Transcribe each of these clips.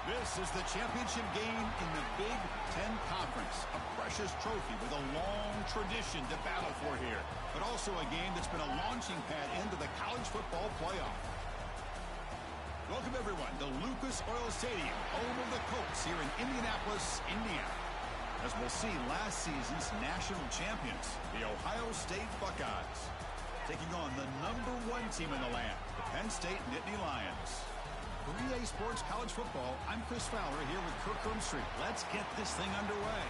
This is the championship game in the Big Ten Conference. A precious trophy with a long tradition to battle for here. But also a game that's been a launching pad into the college football playoff. Welcome, everyone, to Lucas Oil Stadium, home of the Colts here in Indianapolis, Indiana. As we'll see, last season's national champions, the Ohio State Buckeyes, taking on the #1 team in the land, the Penn State Nittany Lions. For EA Sports College Football, I'm Chris Fowler here with Kirk Hermstreet. Let's get this thing underway.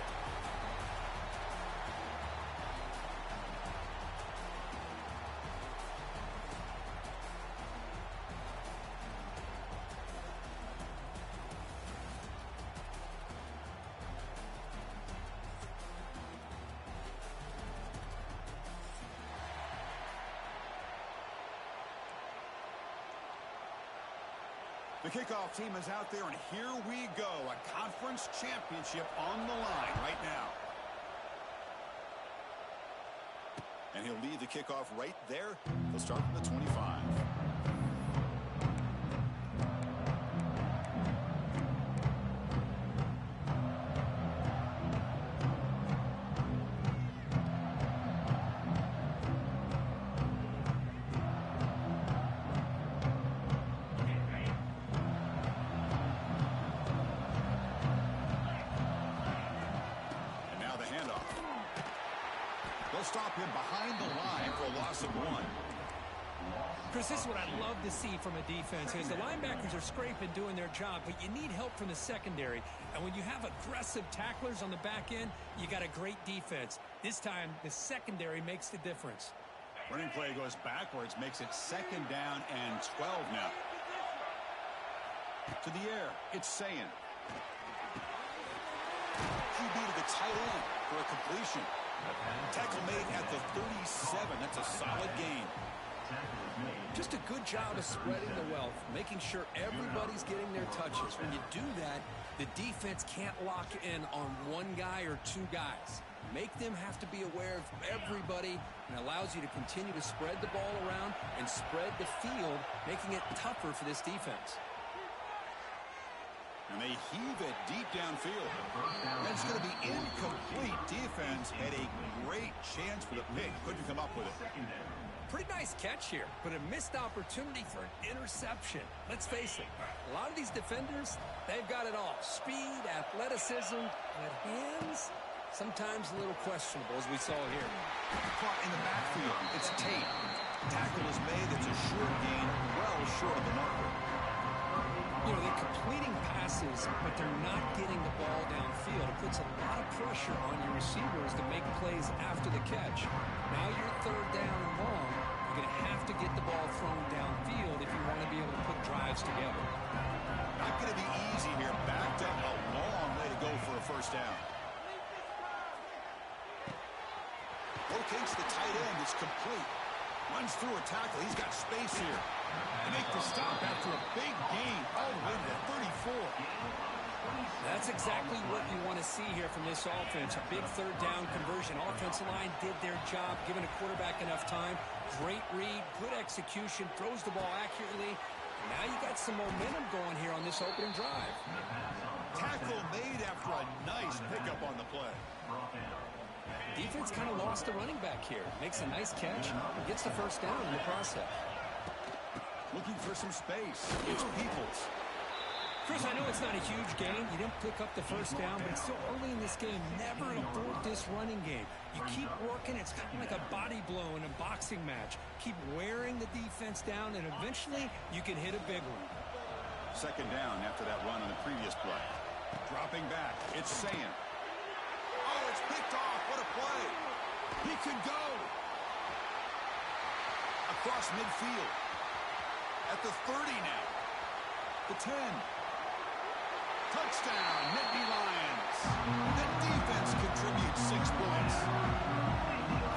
The kickoff team is out there, and here we go. A conference championship on the line right now. And he'll lead the kickoff right there. He'll start from the 25. Stop him behind the line for a loss of 1. Chris, this is what I love to see from a defense is the linebackers are scraping, doing their job, but you need help from the secondary. And when you have aggressive tacklers on the back end, you got a great defense. This time, the secondary makes the difference. Running play goes backwards, makes it 2nd down and 12 now. To the air, it's Sayin. QB to the tight end for a completion. Tackle made at the 37. That's a solid gain. Just a good job of spreading the wealth, making sure everybody's getting their touches. When you do that, the defense can't lock in on one guy or two guys. Make them have to be aware of everybody, and allows you to continue to spread the ball around and spread the field, making it tougher for this defense. And they heave it deep downfield. That's going to be incomplete. Defense had a great chance for the pick. Couldn't come up with it. Pretty nice catch here, but a missed opportunity for an interception. Let's face it, a lot of these defenders, they've got it all. Speed, athleticism, but hands, sometimes a little questionable, as we saw here. Caught in the backfield. It's Tate. Tackle is made. It's a short gain, well short of the marker. You know, they're completing passes, but they're not getting the ball downfield. It puts a lot of pressure on your receivers to make plays after the catch. Now you're 3rd down and long. You're going to have to get the ball thrown downfield if you want to be able to put drives together. Not going to be easy here. Backed up a long way to go for a 1st down. Locates the tight end. It's complete. Runs through a tackle. He's got space here. They make the stop after a big gain all the way to the 34. That's exactly what you want to see here from this offense. A big 3rd down conversion. Offensive line did their job, giving a quarterback enough time. Great read, good execution, throws the ball accurately. Now you got some momentum going here on this opening drive. Tackle made after a nice pickup on the play. Defense kind of lost the running back here. Makes a nice catch and gets the 1st down in the process. Looking for some space. It's Peoples. Chris, I know it's not a huge gain. You didn't pick up the 1st down, but it's still early in this game. Never abort this running game. You keep working. It's kind of like a body blow in a boxing match. Keep wearing the defense down, and eventually you can hit a big one. 2nd down after that run on the previous play. Dropping back. It's Sayin. Oh, it's picked off. What a play. He can go. Across midfield. At the 30 now. The 10. Touchdown, Nittany Lions. The defense contributes 6 points.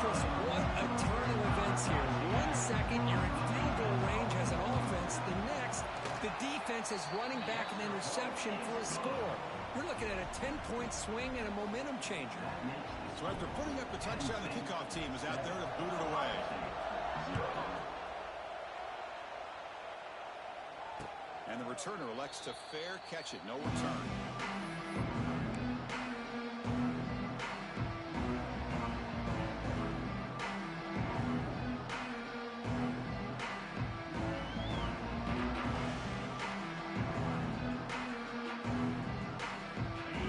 Chris, what a turn of events here. 1 second, you're in field goal range as an offense. The next, the defense is running back an interception for a score. We're looking at a 10-point swing and a momentum changer. So after putting up the touchdown, the kickoff team is out there to boot it away. And the returner elects to fair catch it. No return.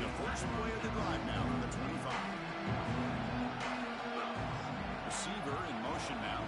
The first play of the drive now from the 25. Receiver in motion now.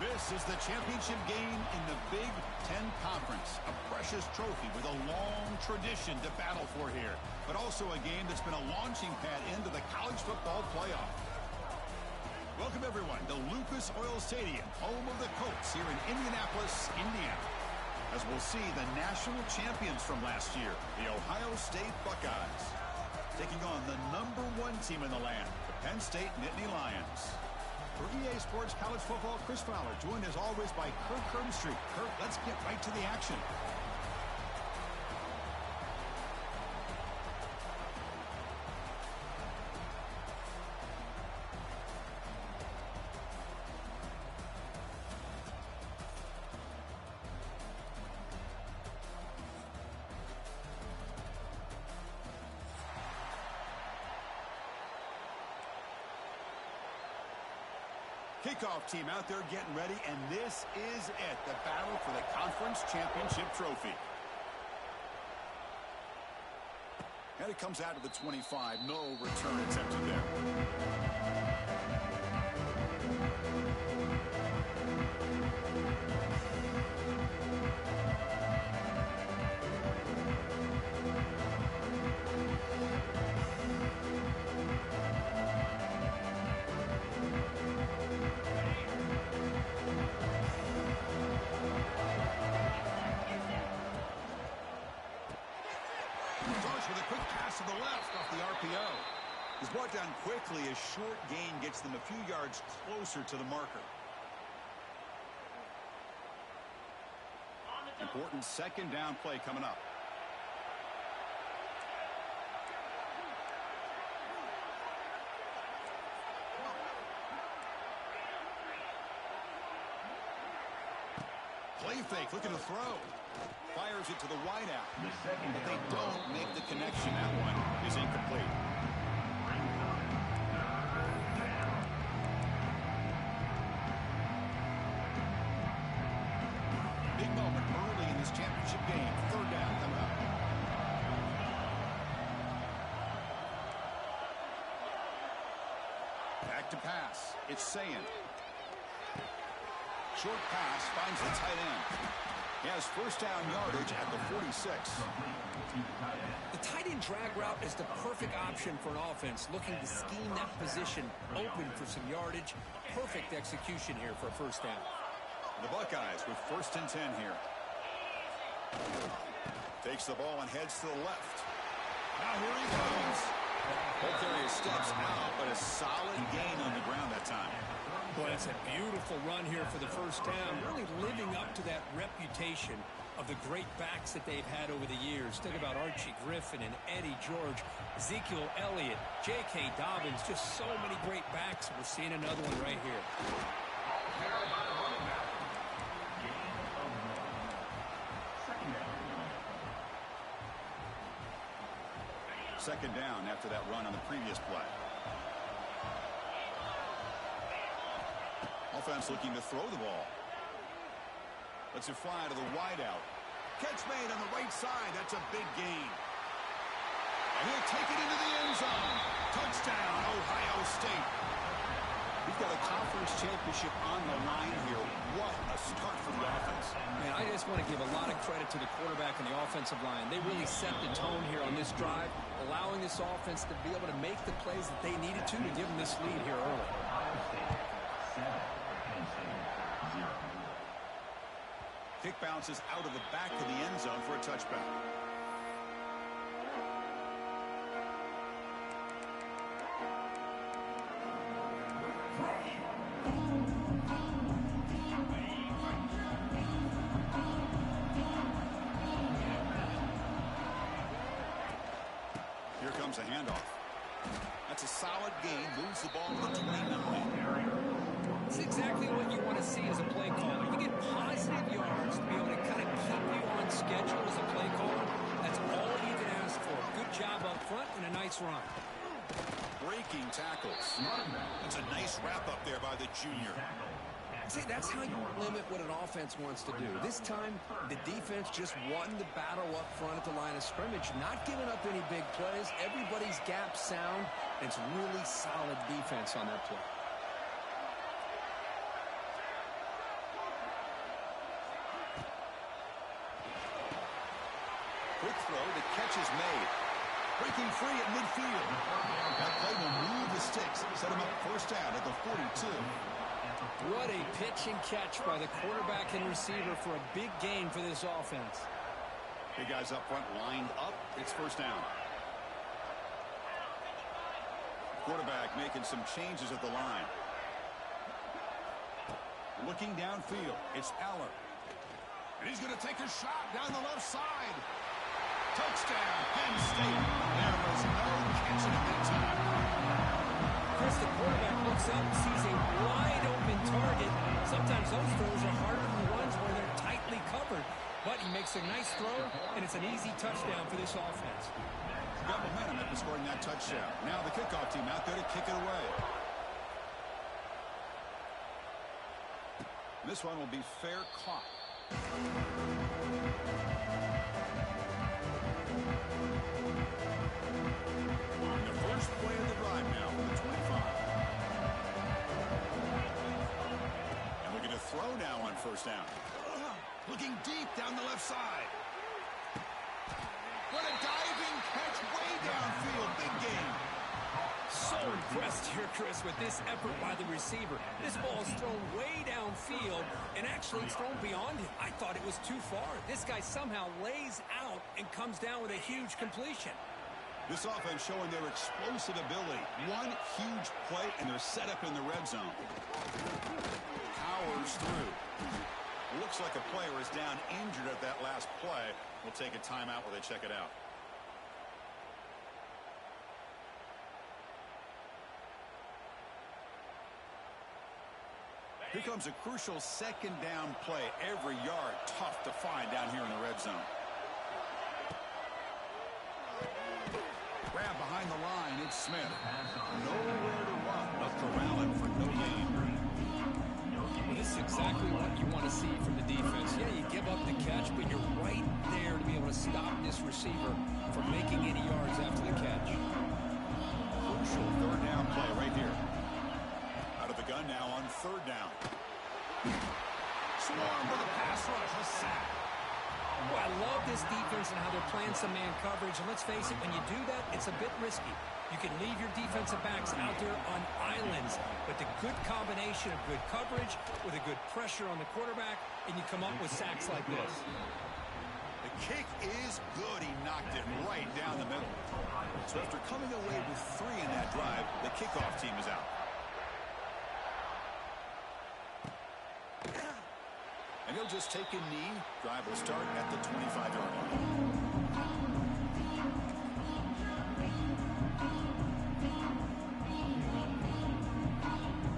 This is the championship game in the Big Ten Conference. A precious trophy with a long tradition to battle for here. But also a game that's been a launching pad into the college football playoff. Welcome, everyone, to Lucas Oil Stadium, home of the Colts here in Indianapolis, Indiana. As we'll see the national champions from last year, the Ohio State Buckeyes, taking on the #1 team in the land, the Penn State Nittany Lions. For EA Sports College Football, Chris Fowler, joined as always by Kirk Herbstreit. Kirk, let's get right to the action. Kickoff team out there getting ready, and this is it, the battle for the conference championship trophy. And it comes out of the 25. No return attempted there. With a quick pass to the left off the RPO. He's brought down quickly. A short gain gets them a few yards closer to the marker. Important second down play coming up. Play fake, looking to throw. Fires it to the wideout. But they don't make the connection. That one is incomplete. Back to pass. It's Sayin. Short pass finds the tight end. He has first down yardage at the 46. The tight end drag route is the perfect option for an offense looking to scheme that position open for some yardage. Perfect execution here for a first down. The Buckeyes with first and 10 here. Takes the ball and heads to the left. Now here he comes. Both areas steps out, but a solid gain on the ground that time. Boy, that's a beautiful run here for the first down. Really living up to that reputation of the great backs that they've had over the years. Think about Archie Griffin and Eddie George, Ezekiel Elliott, J.K. Dobbins, just so many great backs. We're seeing another one right here. Second down after that run on the previous play. Offense looking to throw the ball. Lets it fly to the wideout. Catch made on the right side. That's a big gain. And he'll take it into the end zone. Touchdown, Ohio State. We've got a conference championship on the line here. What a start for the offense. Man, I just want to give a lot of credit to the quarterback and the offensive line. They really set the tone here on this drive, allowing this offense to be able to make the plays that they needed to give them this lead here early. Kick bounces out of the back of the end zone for a touchback. Here comes a handoff. That's a solid gain. Moves the ball to the 29. It's exactly what you want to see as a play caller. You get positive yards to be able to kind of keep you on schedule as a play caller. That's all you can ask for. Good job up front and a nice run. Breaking tackles. That's a nice wrap up there by the junior. See, that's how you limit what an offense wants to do. This time, the defense just won the battle up front at the line of scrimmage, not giving up any big plays. Everybody's gap sound. It's really solid defense on that play. Quick throw, the catch is made. Breaking free at midfield. That play will move the sticks. Set him up first down at the 42. What a pitch and catch by the quarterback and receiver for a big gain for this offense. Big guys up front lined up. It's first down. Quarterback making some changes at the line. Looking downfield. It's Aller. And he's going to take a shot down the left side. Touchdown, Penn State. There was no catching at that time. Chris, the quarterback looks up, sees a wide-open target. Sometimes those throws are harder than the ones where they're tightly covered. But he makes a nice throw, and it's an easy touchdown for this offense. Got momentum after scoring that touchdown. Now the kickoff team out there to kick it away. This one will be fair caught. The first play of the drive now for the 25. And looking to throw now on first down. Looking deep down the left side. What a diving catch way downfield. Big game. So impressed here, Chris, with this effort by the receiver. This ball is thrown way downfield, and actually it's thrown beyond him. I thought it was too far. This guy somehow lays out and comes down with a huge completion. This offense showing their explosive ability. One huge play, and they're set up in the red zone. Powers through. Looks like a player is down injured at that last play. We'll take a timeout while they check it out. Here comes a crucial second down play. Every yard tough to find down here in the red zone. Grab behind the line. It's Smith. Nowhere to run. Left around for no gain. Well, this is exactly what you want to see from the defense. Yeah, you give up the catch, but you're right there to be able to stop this receiver from making any yards after the catch. Crucial third down play right here. swarmed with a pass rush, a sack. Well, I love this defense and how they're playing some man coverage. And let's face it, when you do that, it's a bit risky. You can leave your defensive backs out there on islands, but the good combination of good coverage with a good pressure on the quarterback, and you come up with sacks like this. The kick is good. He knocked it right down the middle. So after coming away with 3 in that drive, the kickoff team is out. And he'll just take a knee. Drive will start at the 25-yard line.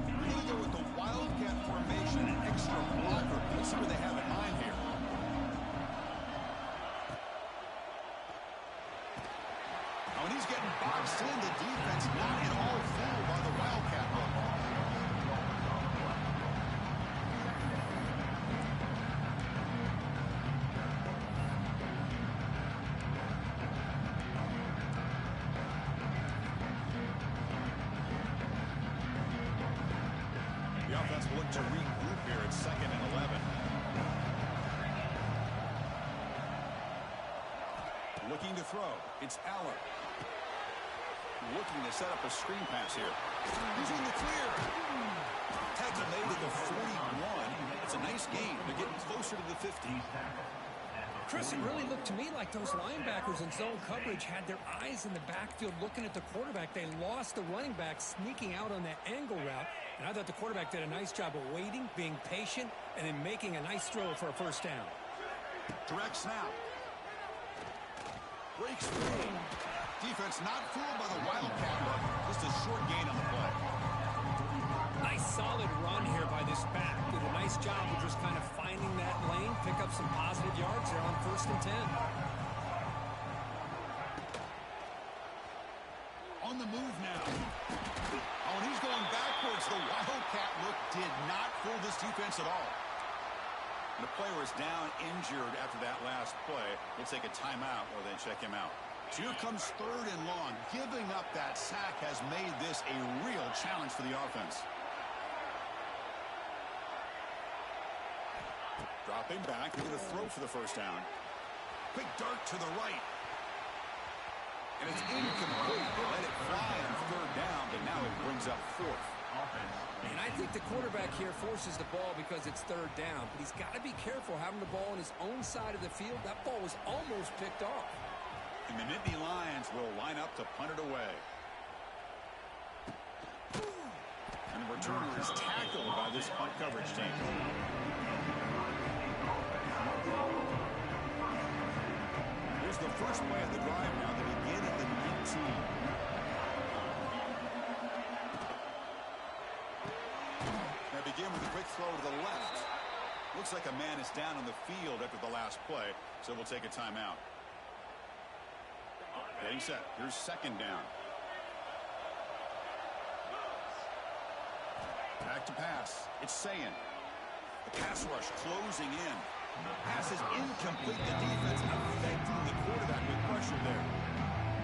We're going to go with the Wildcat formation, an extra blocker. Let's see what they have in mind here. Oh, and he's getting boxed in. The defense not at all fooled by the Wildcat look. Look to regroup here at 2nd and 11. Looking to throw. It's Aller. Looking to set up a screen pass here. He's in the clear. Tags are made at the 41. It's a nice gain. They're getting closer to the 50. Chris, it really looked to me like those linebackers in zone coverage had their eyes in the backfield looking at the quarterback. They lost the running back sneaking out on that angle route. And I thought the quarterback did a nice job of waiting, being patient, and then making a nice throw for a first down. Direct snap. Breaks free. Defense not fooled by the Wildcat look. Just a short gain on the play. Nice solid run here by this back. Did a nice job of just kind of finding that lane, pick up some positive yards there on 1st and 10. On the move now. Oh, and he's going backwards. The Wildcat look did not fool this defense at all. And the player is down injured after that last play. We'll take a timeout or then check him out. So here comes 3rd and long. Giving up that sack has made this a real challenge for the offense. Dropping back. They're going to throw for the first down. Quick dart to the right. And it's incomplete. They let it fly on 3rd down, but now it brings up 4th. And I think the quarterback here forces the ball because it's 3rd down. But he's got to be careful having the ball on his own side of the field. That ball was almost picked off. And the Nittany Lions will line up to punt it away. And the returner is tackled by this punt coverage team. Here's the first play of the drive now. They begin at the 19. They begin with a quick throw to the left. Looks like a man is down on the field after the last play, so we'll take a timeout. Getting set. Here's 2nd down. Back to pass. It's Sayin. The pass rush closing in. Pass is incomplete. The defense affecting the quarterback with pressure there.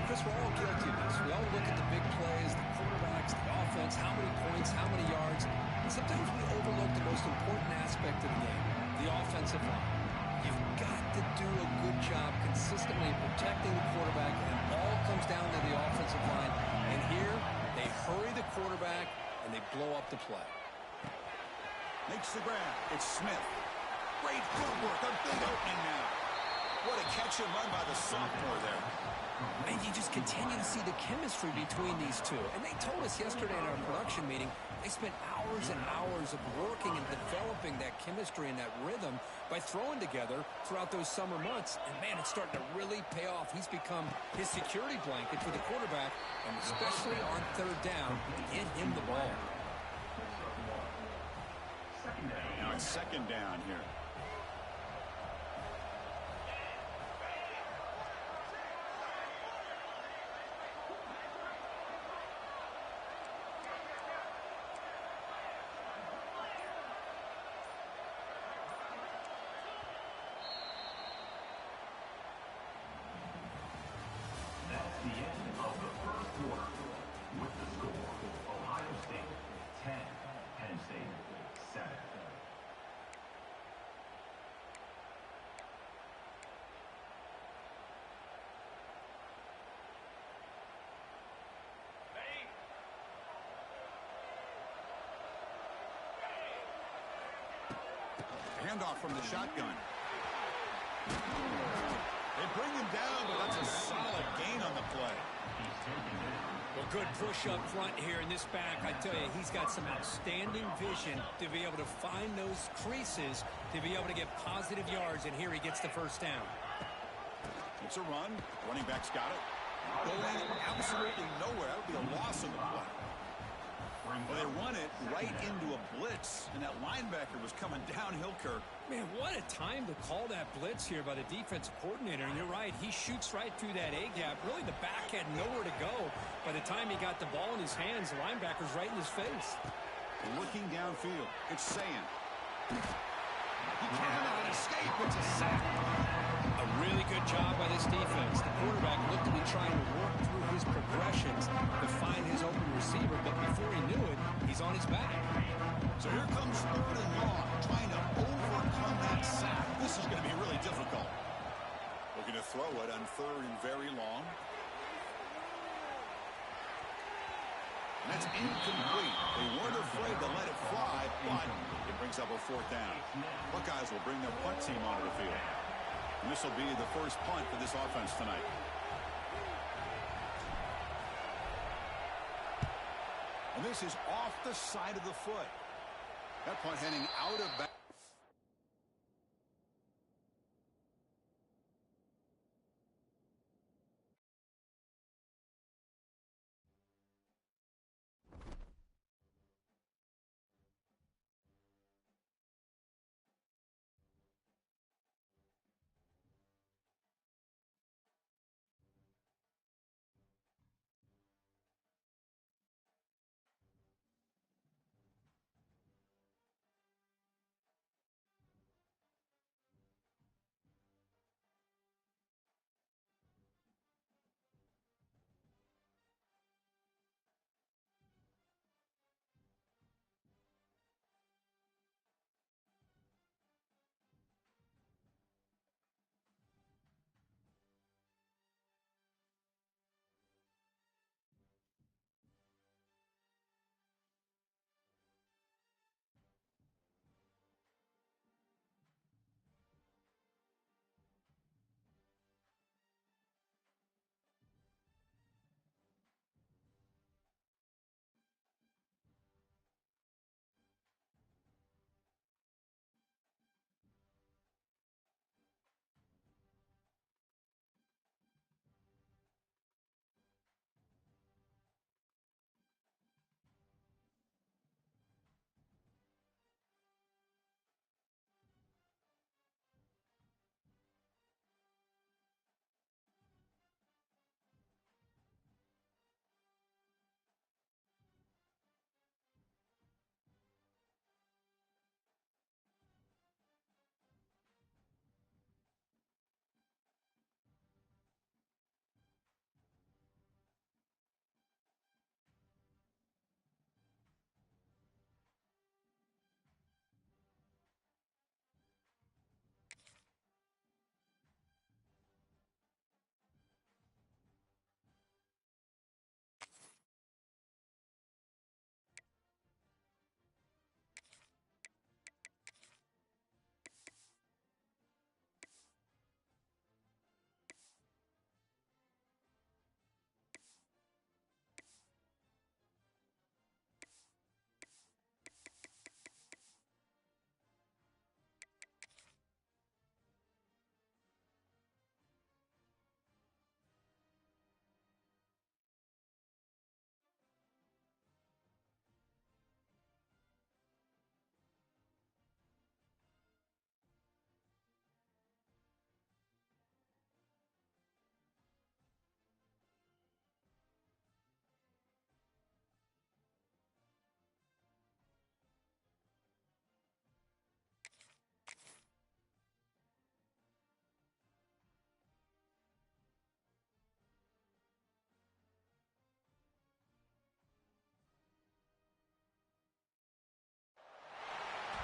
Chris, we're all guilty of this. We all look at the big plays, the quarterbacks, the offense, how many points, how many yards. And sometimes we overlook the most important aspect of the game, the offensive line. You've got to do a good job consistently protecting the quarterback, and it all comes down to the offensive line. And here, they hurry the quarterback, and they blow up the play. Makes the grab. It's Smith. Great footwork. A big opening now. What a catch and run by the sophomore there. And you just continue to see the chemistry between these two. And they told us yesterday in our production meeting, they spent hours and hours of working and developing that chemistry and that rhythm by throwing together throughout those summer months. And, man, it's starting to really pay off. He's become his security blanket for the quarterback, and especially on 3rd down, get him the ball. Now it's 2nd down here. The end of the 1st quarter with the score, Ohio State 10, Penn State 7. Handoff from the shotgun. They bring him down, but that's a solid gain on the play. Well, good push up front here in this back. I tell you, he's got some outstanding vision to be able to find those creases, to be able to get positive yards, and here he gets the first down. It's a run. Running back's got it. Going absolutely nowhere. That would be a loss of the play. Well, they run it right into a blitz, and that linebacker was coming downhill, Kirk. Man, what a time to call that blitz here by the defensive coordinator. And you're right, he shoots right through that A-gap. Really, the back had nowhere to go. By the time he got the ball in his hands, the linebacker's right in his face. Looking downfield, it's saying. He cannot escape. It's a sack. A really good job by this defense. The quarterback looked to be trying to work through his progressions to find his open receiver, but before he knew it, he's on his back. So here comes 3rd and long, trying to overcome that sack. This is going to be really difficult. Looking to throw it on 3rd and very long. And that's incomplete. They weren't afraid to let it fly, but it brings up a 4th down. Buckeyes will bring their punt team onto the field. And this will be the first punt for this offense tonight. And this is off the side of the foot. That punt heading out of bounds.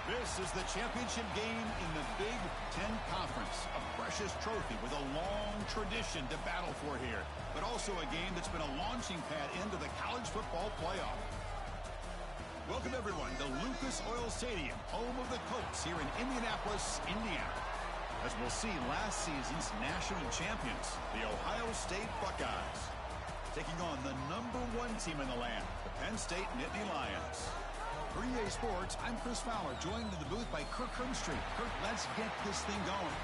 This is the championship game in the Big Ten Conference. A precious trophy with a long tradition to battle for here. But also a game that's been a launching pad into the college football playoff. Welcome, everyone, to Lucas Oil Stadium, home of the Colts here in Indianapolis, Indiana. As we'll see, last season's national champions, the Ohio State Buckeyes, taking on the #1 team in the land, the Penn State Nittany Lions. For EA Sports, I'm Chris Fowler, joined in the booth by Kirk Hermstreet. Kirk, let's get this thing going.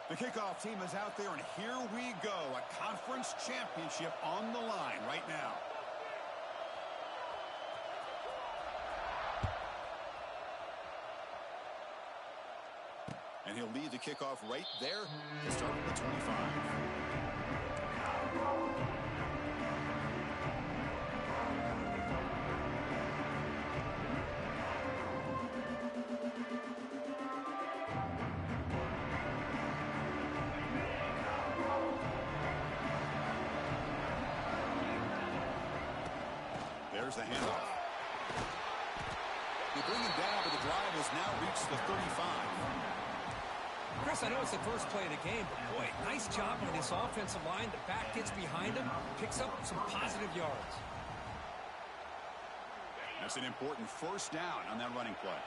The kickoff team is out there, and here we go. A conference championship on the line right now. And he'll lead the kickoff right there to start at the 25. There's the handoff. They bring him down, but the drive has now reached the 35. Chris, I know it's the first play of the game, but boy, nice job by this offensive line. The back gets behind him, picks up some positive yards. That's an important first down on that running play.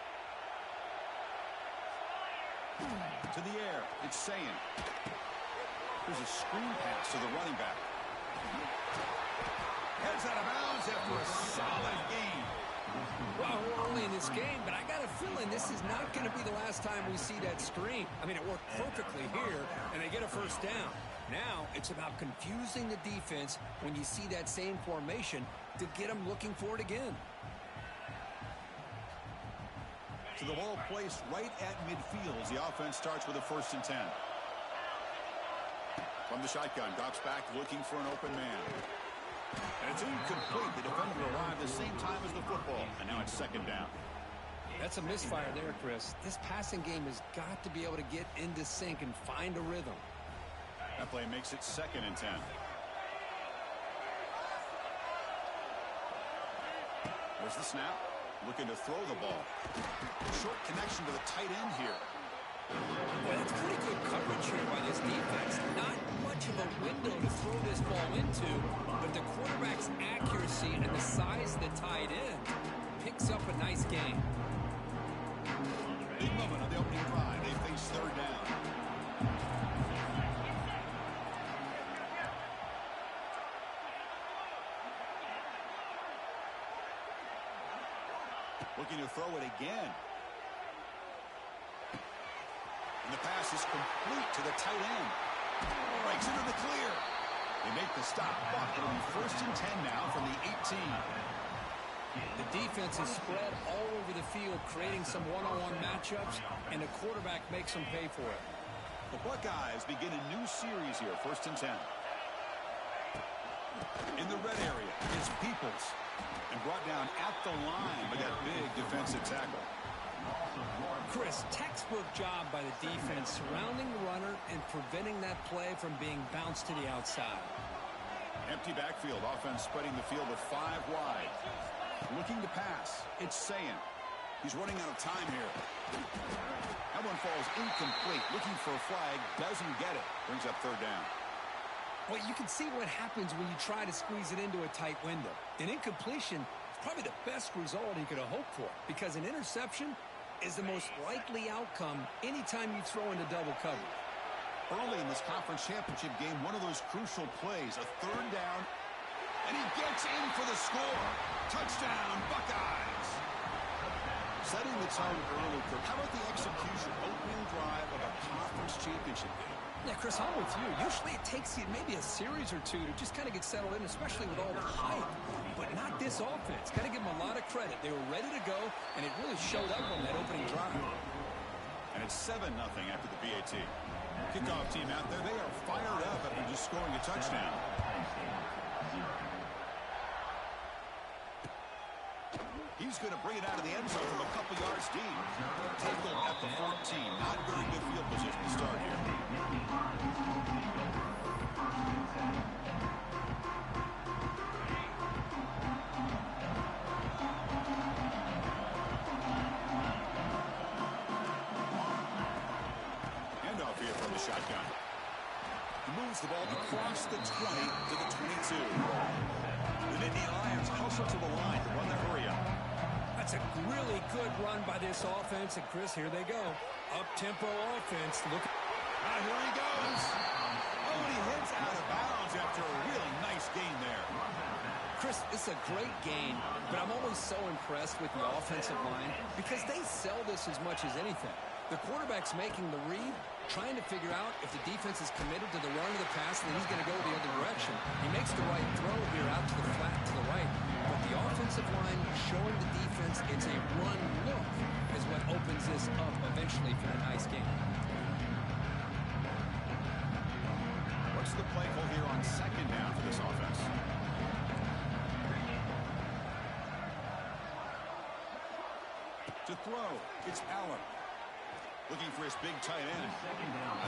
To the air, it's Sayin. There's a screen pass to the running back. Heads out of bounds after a solid gain. Well, we're early in this game, but I got a feeling this is not going to be the last time we see that screen. I mean, it worked perfectly here, and they get a first down. Now, it's about confusing the defense when you see that same formation to get them looking for it again. To the ball placed right at midfield as the offense starts with a 1st and 10. From the shotgun, drops back looking for an open man. And it's incomplete. The defender arrived the same time as the football, and now it's 2nd down. That's a misfire there, Chris. This passing game has got to be able to get into sync and find a rhythm. That play makes it 2nd and 10. There's the snap. Looking to throw the ball. Short connection to the tight end here. Well, that's pretty good coverage here by this defense. Not much of a window to throw this ball into, but the quarterback's accuracy and the size of the tight end picks up a nice game. Big moment on the opening drive. They face 3rd down. Looking to throw it again. And the pass is complete to the tight end. Breaks into the clear. They make the stop, but it'll be 1st and 10 now from the 18. The defense is spread all over the field, creating some one-on-one matchups, and the quarterback makes them pay for it. The Buckeyes begin a new series here, 1st and 10. In the red area is Peoples. And brought down at the line by that big defensive tackle. Chris, textbook job by the defense surrounding the runner and preventing that play from being bounced to the outside. Empty backfield, offense spreading the field with 5 wide. Looking to pass, it's Sayin. He's running out of time here. That one falls incomplete. Looking for a flag, doesn't get it. Brings up 3rd down. Well, you can see what happens when you try to squeeze it into a tight window. An incompletion is probably the best result he could have hoped for, because an interception is the most likely outcome anytime you throw into double coverage. Early in this conference championship game, one of those crucial plays, a 3rd down, and he gets in for the score. Touchdown, Buckeyes. Setting the tone early, Kirk. How about the execution, opening drive of a conference championship game? Yeah, Chris, I'm with you. Usually it takes you maybe a series or two to just kind of get settled in, especially with all the hype. But not this offense. Got to give them a lot of credit. They were ready to go, and it really showed up on that opening drive. And it's 7-0 after the BAT. Kickoff team out there, they are fired up after just scoring a touchdown. He's he's going to bring it out of the end zone from a couple yards deep. Tackled at the 14. Not very good field position to start here. Handoff here from the shotgun. He moves the ball across the 20 to the 22. The Nittany Lions hustle to the line to run the hurry up. That's a really good run by this offense. And, Chris, here they go. Up-tempo offense. Look. Here he goes. Oh, and he hits out of bounds after a really nice gain there. Chris, it's a great gain, but I'm always so impressed with the offensive line because they sell this as much as anything. The quarterback's making the read, trying to figure out if the defense is committed to the run or the pass, and then he's going to go the other direction. He makes the right throw here out to the flat to the right, but the offensive line showing the defense it's a run look is what opens this up eventually for a nice game. What's the play call here on second down for this offense? To throw, it's Allen. Looking for his big tight end.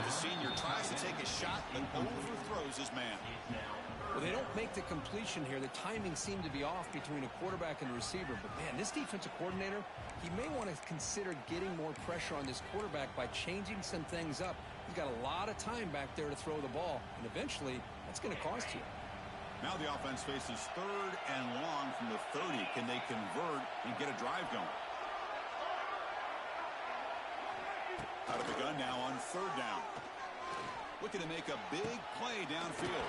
The senior tries to take a shot, but overthrows his man. Well, they don't make the completion here. The timing seemed to be off between a quarterback and a receiver. But, man, this defensive coordinator, he may want to consider getting more pressure on this quarterback by changing some things up. He's got a lot of time back there to throw the ball, and eventually that's going to cost you. Now the offense faces third and long from the 30. Can they convert and get a drive going? Out of the gun now on third down. Looking to make a big play downfield.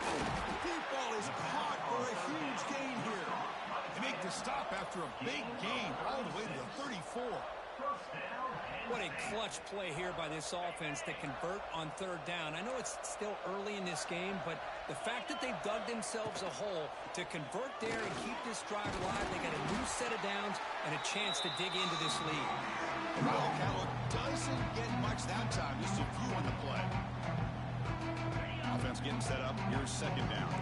Deep ball is caught for a huge gain here. They make the stop after a big gain all the way to the 34. What a clutch play here by this offense to convert on third down. I know it's still early in this game, but the fact that they've dug themselves a hole to convert there and keep this drive alive, they got a new set of downs and a chance to dig into this lead. Callum doesn't get much that time, just a few on the play. Offense getting set up. Here's second down.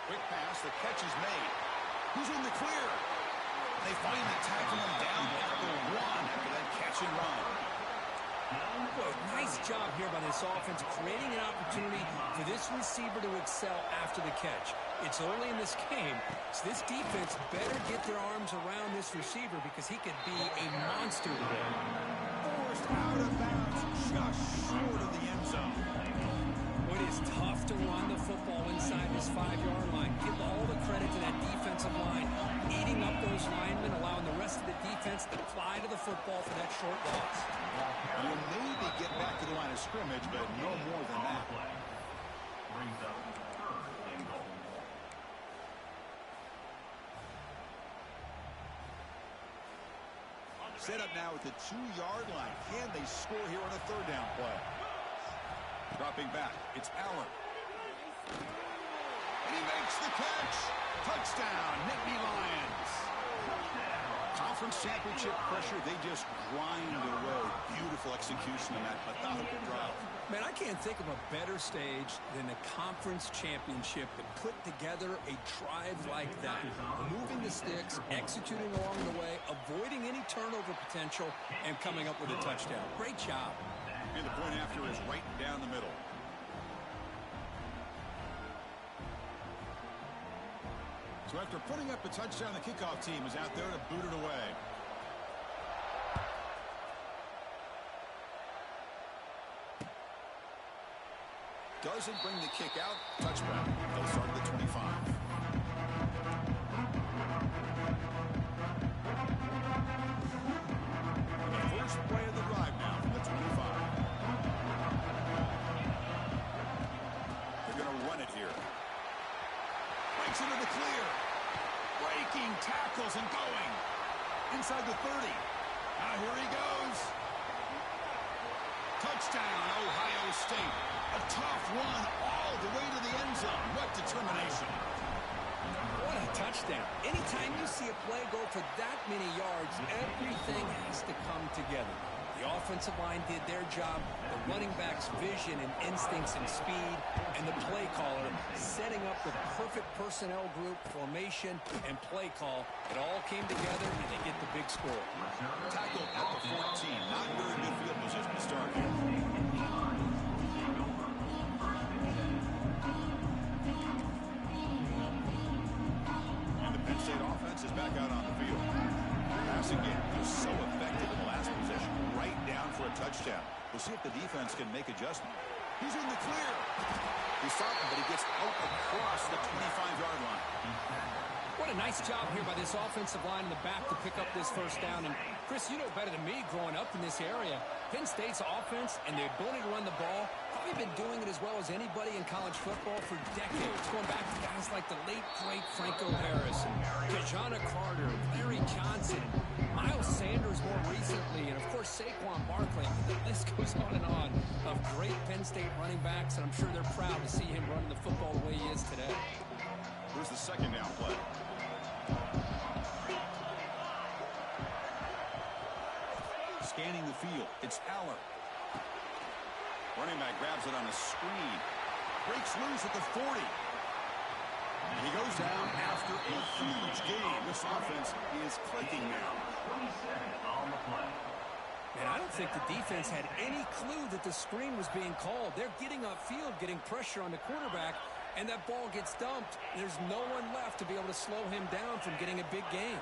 Quick pass. The catch is made. Who's in the clear? They finally tackle him down at the 1 after that catch and run. Boy, nice job here by this offense, creating an opportunity for this receiver to excel after the catch. It's early in this game, so this defense better get their arms around this receiver because he could be a monster today. Forced out of bounds, just short of the end zone. It is tough to run the football inside this 5-yard line. Give all the credit to that defensive line, eating up those linemen, allowing the rest of the defense to fly to the football for that short loss. You'll maybe get back to the line of scrimmage, but no more than that. Set up now at the 2-yard line. Can they score here on a third down play? Dropping back, it's Allen. And he makes the catch. Touchdown, Nittany Lions. Conference championship pressure, they just grind away. Beautiful execution in that methodical drive. Man, I can't think of a better stage than the conference championship to put together a drive like that. Moving the sticks, executing along the way, avoiding any turnover potential, and coming up with a touchdown. Great job. And the point after is right down the middle. So after putting up a touchdown, the kickoff team is out there to boot it away. Doesn't bring the kick out. Touchback. They'll start at the 25. The first play of the drive now from the 25. They're going to run it here. Breaks into the clear. Breaking tackles and going. Inside the 30. Now here he goes. Touchdown, Ohio State. A tough one all the way to the end zone. What determination. What a touchdown. Anytime you see a play go for that many yards, everything has to come together. The offensive line did their job. The running back's vision and instincts and speed, and the play caller setting up the perfect personnel group, formation, and play call. It all came together, and they get the big score. Tackle at the 14. Not very good field position to start here. And the Penn State offense is back out on the field. Passing game was so effective in the last possession, right down for a touchdown. We'll see if the defense can make adjustment. He's in the clear. He stopped him, but he gets out across the 25-yard line. What a nice job here by this offensive line in the back to pick up this first down. And, Chris, you know better than me growing up in this area. Penn State's offense and the ability to run the ball, probably been doing it as well as anybody in college football for decades, going back to guys like the late, great Franco Harris and Kajana Carter, Larry Johnson, Miles Sanders more recently, and, of course, Saquon Barkley. The list goes on and on of great Penn State running backs, and I'm sure they're proud to see him running the football the way he is today. Here's the second down play. Scanning the field, it's Aller. Running back grabs it on a screen. Breaks loose at the 40. And he goes down after a huge gain. This offense is clicking now. 27 on the play. And I don't think the defense had any clue that the screen was being called. They're getting upfield, getting pressure on the quarterback, and that ball gets dumped. There's no one left to be able to slow him down from getting a big gain.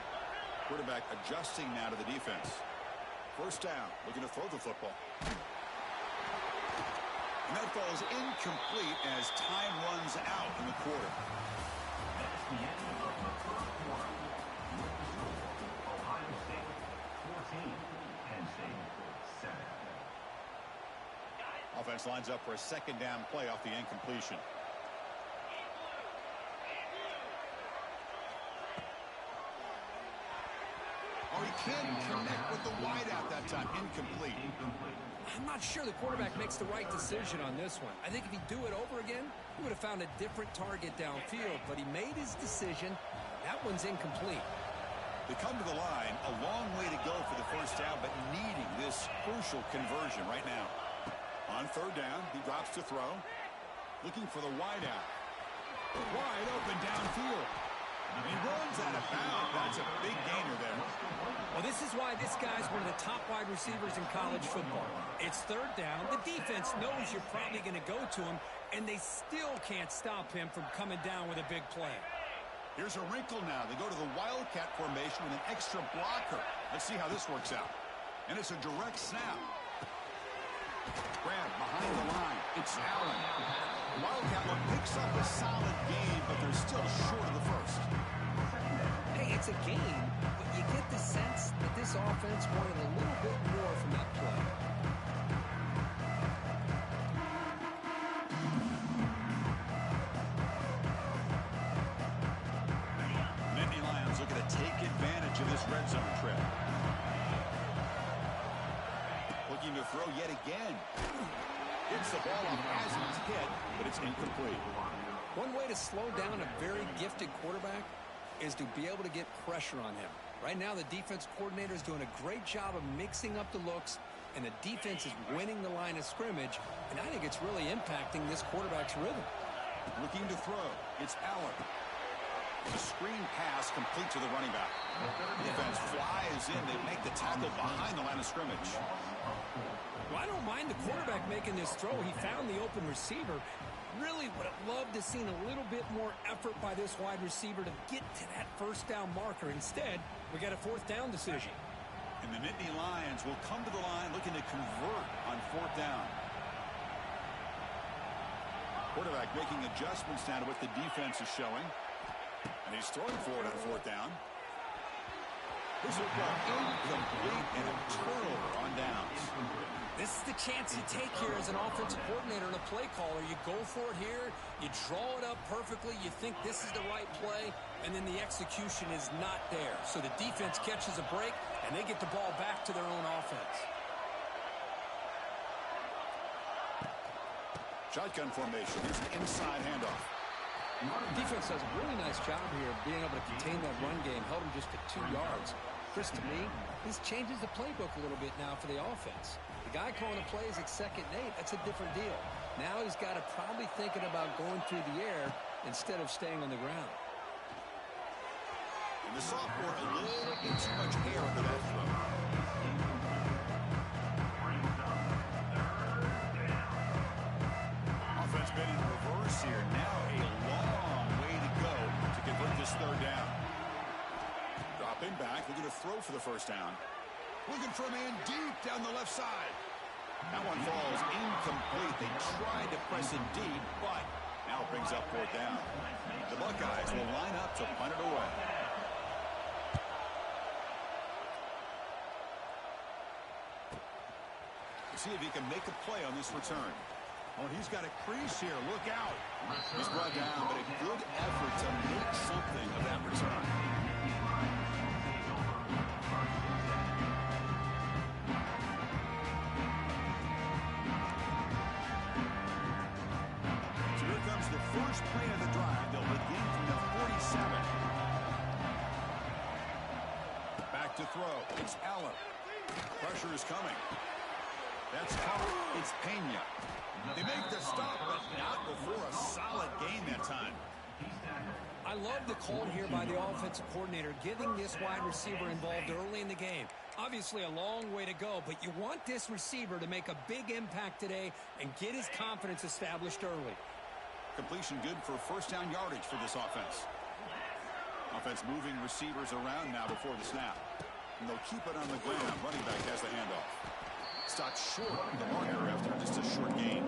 Quarterback adjusting now to the defense. First down, looking to throw the football. And that ball is incomplete as time runs out in the quarter. That's the end of the first quarter. Ohio State 14, Penn State 7. Offense lines up for a second down play off the incompletion. Oh, he can't connect with the wideout that time. Incomplete. I'm not sure the quarterback makes the right decision on this one. I think if he'd do it over again, he would have found a different target downfield, but he made his decision. That one's incomplete. They come to the line, a long way to go for the first down, but needing this crucial conversion right now. On third down, he drops to throw. Looking for the wideout. Wide open downfield. He runs out of bounds. That's a big gainer there. Well, this is why this guy's one of the top wide receivers in college football. It's third down. The defense knows you're probably going to go to him, and they still can't stop him from coming down with a big play. Here's a wrinkle now. They go to the Wildcat formation with an extra blocker. Let's see how this works out. And it's a direct snap. Grab behind the line. It's Allen. Wildcat one picks up a solid gain, but they're still short of the first. Hey, it's a game, but you get the sense that this offense wanted a little bit more from that play. Nittany Lions looking to take advantage of this red zone trip. Looking to throw yet again. Hits the ball on Hazen's head, but it's incomplete. One way to slow down a very gifted quarterback is to be able to get pressure on him. Right now, the defense coordinator is doing a great job of mixing up the looks, and the defense is winning the line of scrimmage, and I think it's really impacting this quarterback's rhythm. Looking to throw. It's Allen. The screen pass complete to the running back. Defense flies in. They make the tackle behind the line of scrimmage. Well, I don't mind the quarterback making this throw. He found the open receiver. Really would have loved to seen a little bit more effort by this wide receiver to get to that first down marker. Instead, we got a fourth down decision. And the Nittany Lions will come to the line looking to convert on fourth down. Quarterback making adjustments now to what the defense is showing. And he's throwing forward on fourth down. This is incomplete and a turnover on downs. This is the chance you take here as an offensive coordinator and a play caller. You go for it here, you draw it up perfectly, you think this is the right play, and then the execution is not there. So the defense catches a break, and they get the ball back to their own offense. Shotgun formation. Here's an inside handoff. Defense does a really nice job here of being able to contain that run game, held him just to 2 yards. Chris, to me, this changes the playbook a little bit now for the offense. The guy calling the plays at 2nd and 8, that's a different deal. Now he's got to probably thinking about going through the air instead of staying on the ground. And the sophomore, a little bit too much air under that throw. Offense been in reverse here. Now a long way to go to convert this 3rd down. Dropping back, looking to throw for the 1st down. Looking for a man deep down the left side. That one falls incomplete. They tried to press it deep, but now it brings up 4th down. The Buckeyes will line up to punt it away. See if he can make a play on this return. Oh, he's got a crease here. Look out. He's brought down, but a good effort to make something of that return. So here comes the first play of the drive. They'll begin from the 47. Back to throw. It's Allen. Pressure is coming. That's tough. It's Pena. They make the stop, but not before a solid gain that time. I love the call here by the offensive coordinator, getting this wide receiver involved early in the game. Obviously a long way to go, but you want this receiver to make a big impact today and get his confidence established early. Completion good for 1st down yardage for this offense. Offense moving receivers around now before the snap. And they'll keep it on the ground. Running back has the handoff. Stopped short of the marker after just a short gain.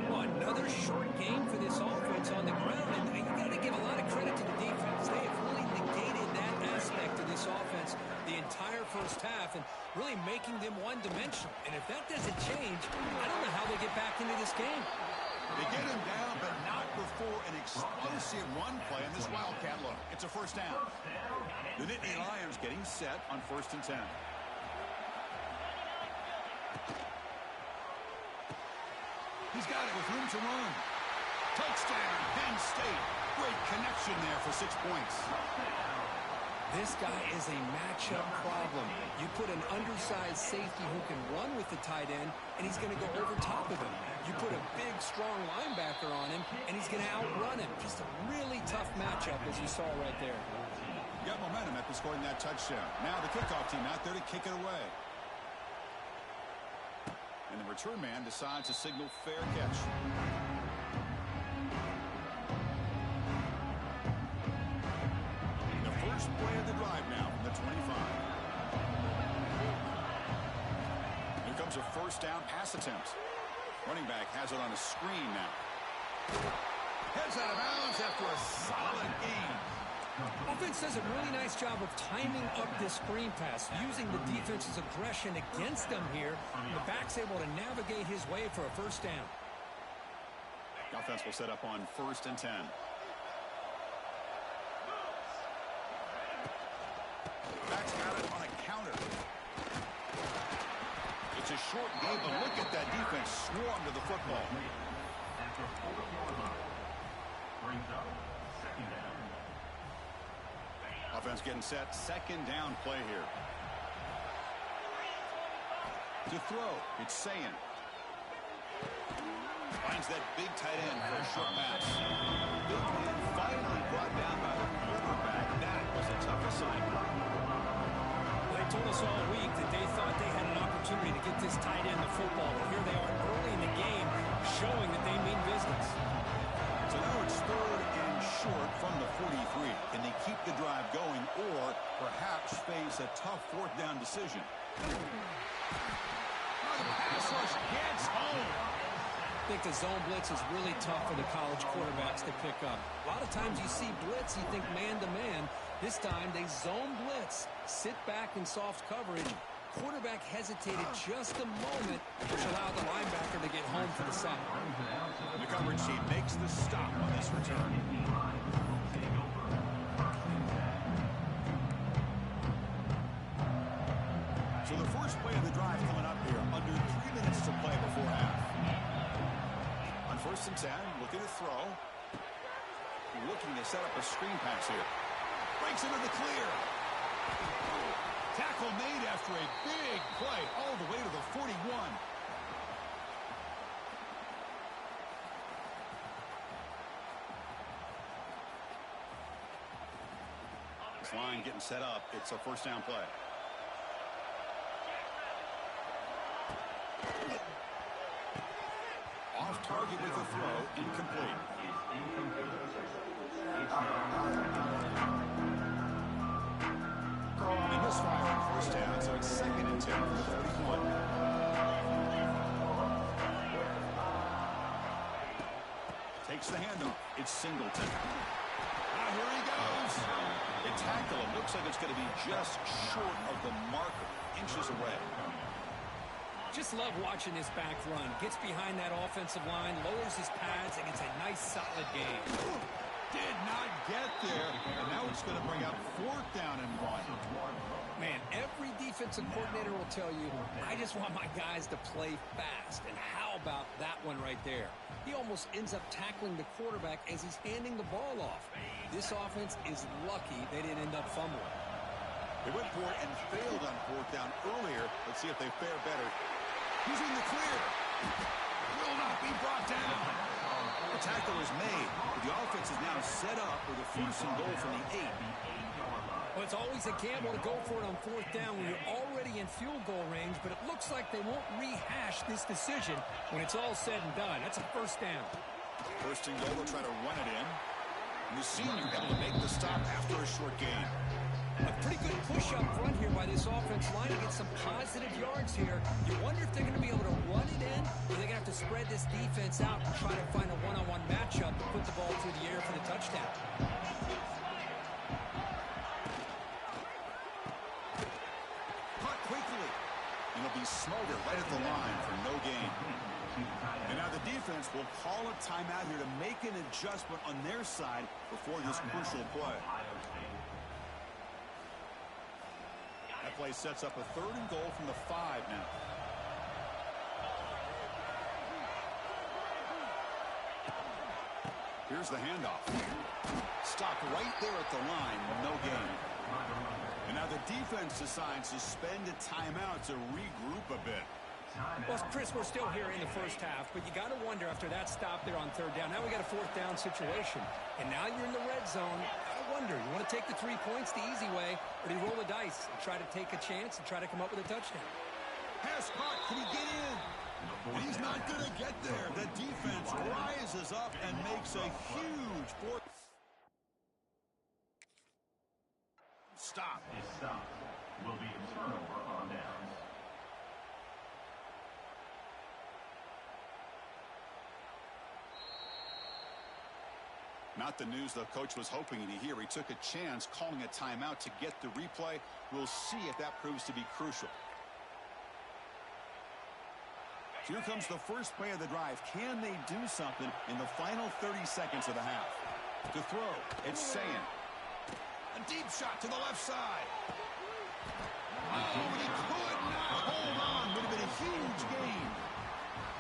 Well, another short gain for this offense on the ground, and you got to give a lot of credit to the defense. They have really negated that aspect of this offense the entire 1st half and really making them one-dimensional. And if that doesn't change, I don't know how they get back into this game. They get him down, but not before an explosive run play in this Wildcat look. It's a 1st down. The Nittany Lions getting set on 1st and 10. He's got it with room to run. Touchdown, Penn State. Great connection there for 6 points. This guy is a matchup problem. You put an undersized safety who can run with the tight end, and he's going to go over top of him. You put a big, strong linebacker on him, and he's going to outrun him. Just a really tough matchup, as you saw right there. Got momentum after scoring that touchdown. Now the kickoff team out there to kick it away. And the return man decides to signal fair catch. The first play of the drive now from the 25. Here comes a 1st down pass attempt. Running back has it on a screen now. Heads out of bounds after a solid gain. Offense does a really nice job of timing up this screen pass, using the defense's aggression against them here. The back's able to navigate his way for a 1st down. The offense will set up on 1st and 10. Back's got it on a counter. It's a short game, but look at that defense swarm to the football. Brings up 2nd down. Offense getting set. 2nd down play here. To throw, it's Sayin. Finds that big tight end for a short pass. Big man finally brought down by the quarterback. That was a tough assignment. They told us all week that they thought they had an opportunity to get this tight end the football, but here they are early in the game showing that they mean business. So now it's 3rd and short from the 43. Can they keep the drive going or perhaps face a tough 4th down decision? The pass rush gets home. I think the zone blitz is really tough for the college quarterbacks to pick up. A lot of times you see blitz, you think man-to-man. This time they zone blitz, sit back in soft coverage. Quarterback hesitated just a moment, which allowed the linebacker to get home for the sack. The coverage team makes the stop on this return. So the first play of the drive coming up here. Under 3 minutes to play before half. On 1st and 10, looking to throw. Looking to set up a screen pass here. Breaks into the clear. Tackle made after a big play all the way to the 41. This line getting set up. It's a first down play. Off target with the throw, incomplete. They misfire on first down, so it's 2nd and 10 for the 41. Takes the handoff. It's Singleton. Now here he goes. They tackle him. Looks like it's going to be just short of the marker, inches away. Just love watching this back run. Gets behind that offensive line, lowers his pads, and gets a nice solid gain. Did not get there, and now it's going to bring up 4th down and 1. Man, every defensive coordinator will tell you, I just want my guys to play fast. And how about that one right there? He almost ends up tackling the quarterback as he's handing the ball off. This offense is lucky they didn't end up fumbling. They went for it and failed on 4th down earlier. Let's see if they fare better. He's in the clear. Will not be brought down. The tackle is made, but the offense is now set up with a 1st and goal from the 8. Well, it's always a gamble to go for it on 4th down when you're already in field goal range, but it looks like they won't rehash this decision when it's all said and done. That's a 1st down. 1st and goal, they'll try to run it in. And the senior able to make the stop after a short gain. A pretty good push up front here by this offense line to get some positive yards here. You wonder if they're going to be able to run it in, or they're going to have to spread this defense out and try to find a one-on-one matchup to put the ball through the air for the touchdown. Caught quickly. And it'll be Smolder right at the line for no gain. And now the defense will call a timeout here to make an adjustment on their side before this crucial play. That play sets up a 3rd and goal from the 5 now. Here's the handoff. Stopped right there at the line, no gain. And now the defense decides to spend a timeout to regroup a bit. Well, Chris, we're still here in the first half, but you got to wonder after that stop there on 3rd down. Now we got a 4th down situation, and now you're in the red zone. I wonder, you want to take the 3 points the easy way, or do you roll the dice and try to take a chance and try to come up with a touchdown? Pass caught. Can he get in? He's not going to get there. The defense rises up and makes a huge fourth. Stop. This stop will be a turnover on downs. Not the news the coach was hoping to hear. He took a chance calling a timeout to get the replay. We'll see if that proves to be crucial. Here comes the first play of the drive. Can they do something in the final 30 seconds of the half? To throw, it's Sayin. A deep shot to the left side. Oh, but he could not hold on. Would have been a huge gain.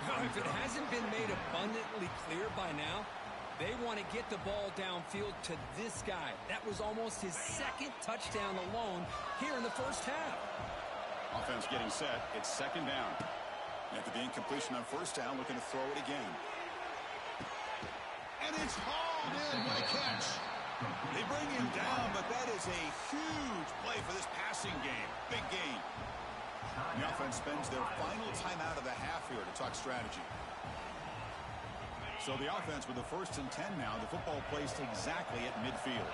Now, if it hasn't been made abundantly clear by now, they want to get the ball downfield to this guy. That was almost his 2nd touchdown alone here in the first half. Offense getting set. It's 2nd down. After the incompletion on 1st down, looking to throw it again. And it's hauled in. What a catch. They bring him down, but that is a huge play for this passing game. Big gain. The offense spends their final timeout of the half here to talk strategy. So the offense with the 1st and 10 now. The football placed exactly at midfield.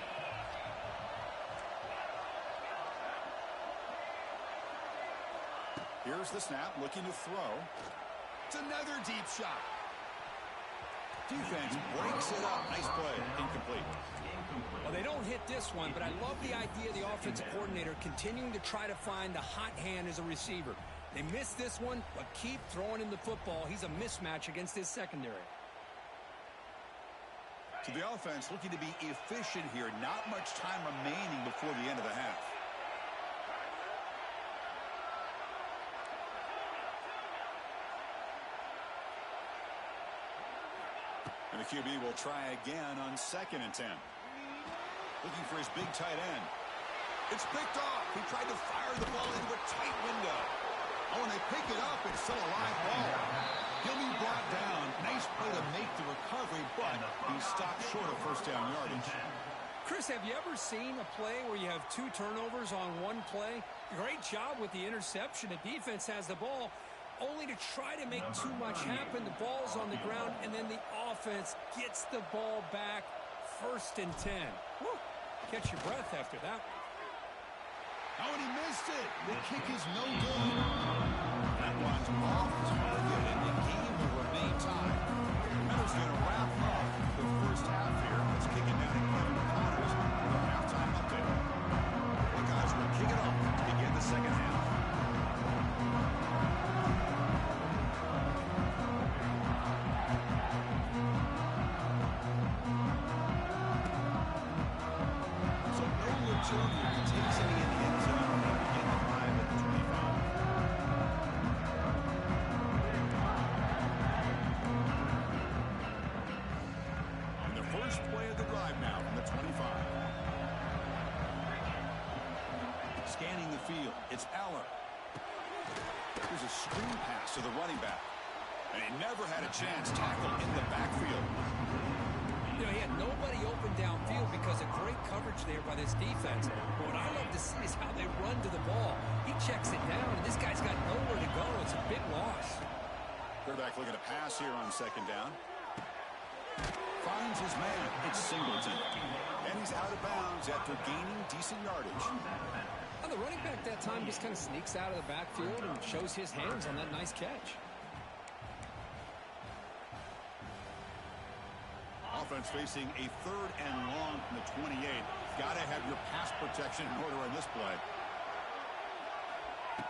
Here's the snap, looking to throw. It's another deep shot. Defense breaks it up. Nice play. Incomplete. Well, they don't hit this one, but I love the idea of the offensive coordinator continuing to try to find the hot hand as a receiver. They missed this one, but keep throwing him the football. He's a mismatch against his secondary. So the offense looking to be efficient here. Not much time remaining before the end of the half. And the QB will try again on 2nd and 10. Looking for his big tight end. It's picked off. He tried to fire the ball into a tight window. Oh, and they pick it up. It's still a live ball. He'll be brought down. Nice play to make the recovery, but he stopped short of first down yardage. Chris, have you ever seen a play where you have 2 turnovers on one play? Great job with the interception. The defense has the ball, only to try to make too much happen. The ball's on the ground, and then the offense gets the ball back. 1st and 10. Woo. Catch your breath after that. Oh, and he missed it. The kick is no good. That one's off target, and the game will remain tied. Miller's going to wrap up the first half here. Let's kick it down to Kevin Connors with a halftime update. Buckeyes will kick it off to begin the second half. So no return here. Takes it in the end zone and begin the drive at the 25. And the first play of the drive now from the 25. Scanning the field, it's Aller. Here's a screen pass to the running back. And he never had a chance tackled in the backfield. You know, he had nobody open downfield because of great coverage there by this defense. But what I love to see is how they run to the ball. He checks it down, and this guy's got nowhere to go. It's a big loss. Quarterback looking to pass here on second down. Finds his man. It's Singleton. And he's out of bounds after gaining decent yardage. Well, the running back that time just kind of sneaks out of the backfield and shows his hands on that nice catch. Offense facing a 3rd and long from the 28. Got to have your pass protection in order in this play.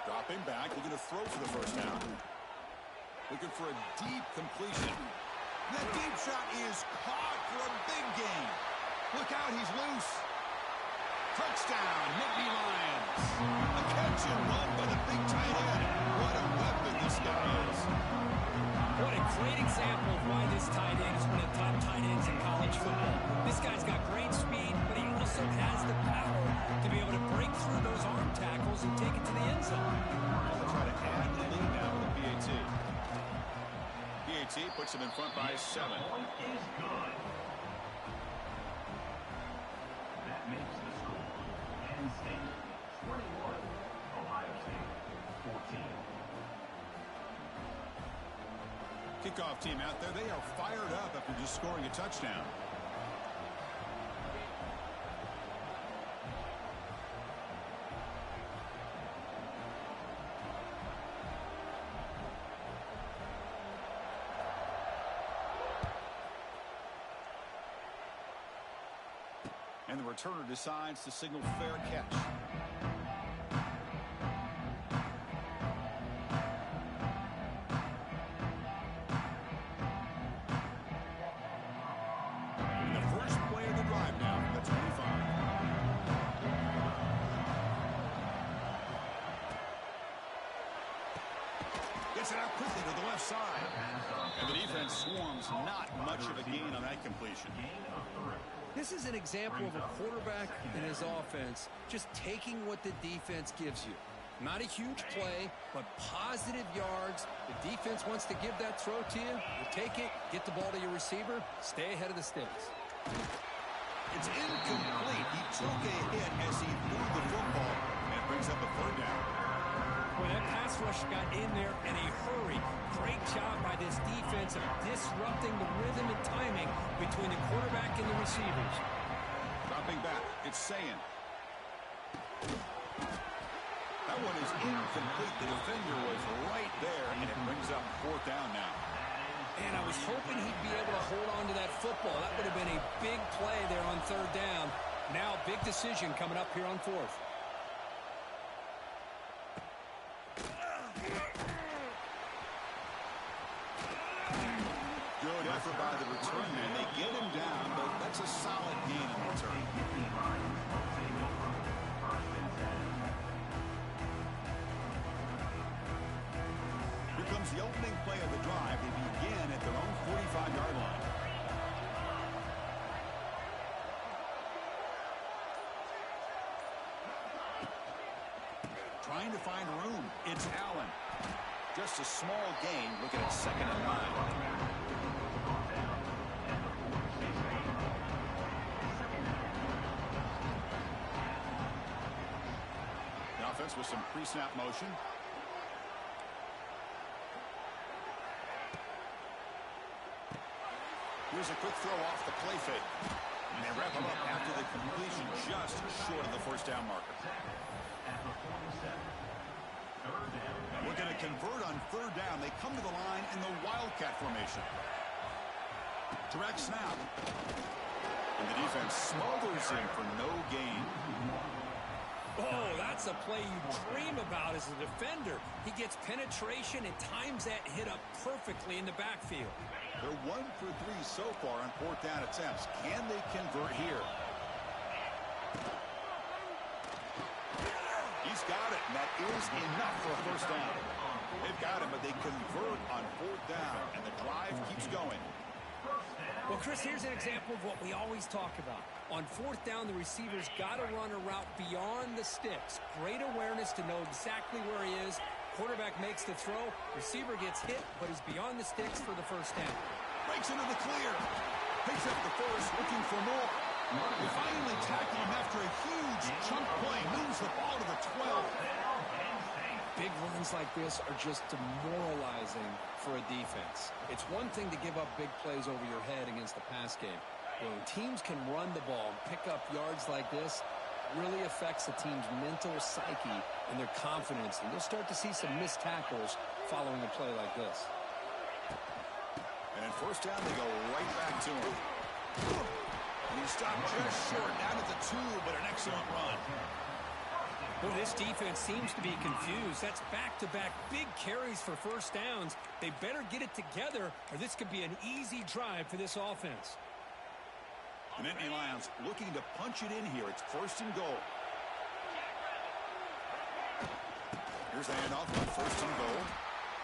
Dropping back, looking to throw for the first down. Looking for a deep completion. That deep shot is caught for a big gain. Look out, he's loose. Touchdown, Nittany Lions. A catch and run by the big tight end. What a weapon this guy is. What a great example of why this tight end is one of the top tight ends in college football. This guy's got great speed, but he also has the power to be able to break through those arm tackles and take it to the end zone. They'll try to add the lead now with the PAT. PAT puts him in front by 7. Is good. That makes the score Penn State 21, Ohio State 14. Kickoff team out there, they are fired up after just scoring a touchdown. And the returner decides to signal fair catch. Gets it out quickly to the left side. And the defense swarms. Not much of a gain on that completion. This is an example of a quarterback and his offense just taking what the defense gives you. Not a huge play, but positive yards. The defense wants to give that throw to you. You take it, get the ball to your receiver, stay ahead of the sticks. It's incomplete. He took a hit as he threw the football. And it brings up a 3rd down. Boy, that pass rush got in there in a hurry. Great job by this defense of disrupting the rhythm and timing between the quarterback and the receivers. Dropping back, it's Sayin. That one is incomplete. The defender was right there, and it brings up 4th down now. And I was hoping he'd be able to hold on to that football. That would have been a big play there on 3rd down. Now, big decision coming up here on 4th. Good effort by the return man. They get him down, but that's a solid gain in return. Here comes the opening play of the drive. They begin at their own 45-yard line. trying to find room. It's Allen. Just a small gain, looking at 2nd and 9. The offense with some pre-snap motion. Here's a quick throw off the play fake. And they wrap him up after the completion, just short of the first down marker. Looking to convert on 3rd down. They come to the line in the Wildcat formation. Direct snap. And the defense smothers him for no gain. Oh, that's a play you dream about as a defender. He gets penetration and times that hit up perfectly in the backfield. They're 1 for 3 so far on 4th down attempts. Can they convert here? He's got it, and that is enough for a first down. They've got him, but they convert on 4th down, and the drive keeps going. Well, Chris, here's an example of what we always talk about. On 4th down, the receiver's got to run a route beyond the sticks. Great awareness to know exactly where he is. Quarterback makes the throw. Receiver gets hit, but is beyond the sticks for the first down. Breaks into the clear. Picks up the first, looking for more. They finally tackle him after a huge chunk play. Moves the ball to the 12. Big runs like this are just demoralizing for a defense. It's one thing to give up big plays over your head against the pass game. When teams can run the ball and pick up yards like this, really affects the team's mental psyche and their confidence. And you'll start to see some missed tackles following a play like this. And in 1st down, they go right back to him. And he stopped just short, down at the 2, but an excellent run. Well, this defense seems to be confused. That's back-to-back big carries for first downs. They better get it together, or this could be an easy drive for this offense. The Nittany Lions looking to punch it in here. It's 1st and goal. Here's the handoff on 1st and goal.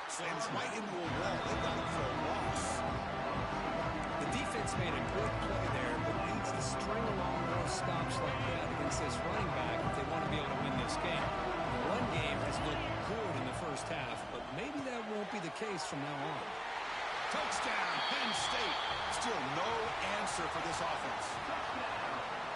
Slams right into a wall. They got it for a loss. The defense made a good play there, but needs to string along more stops like that against this running back if they want to be able to win this game. The run game has looked good in the first half, but maybe that won't be the case from now on. Touchdown, Penn State. Still no answer for this offense.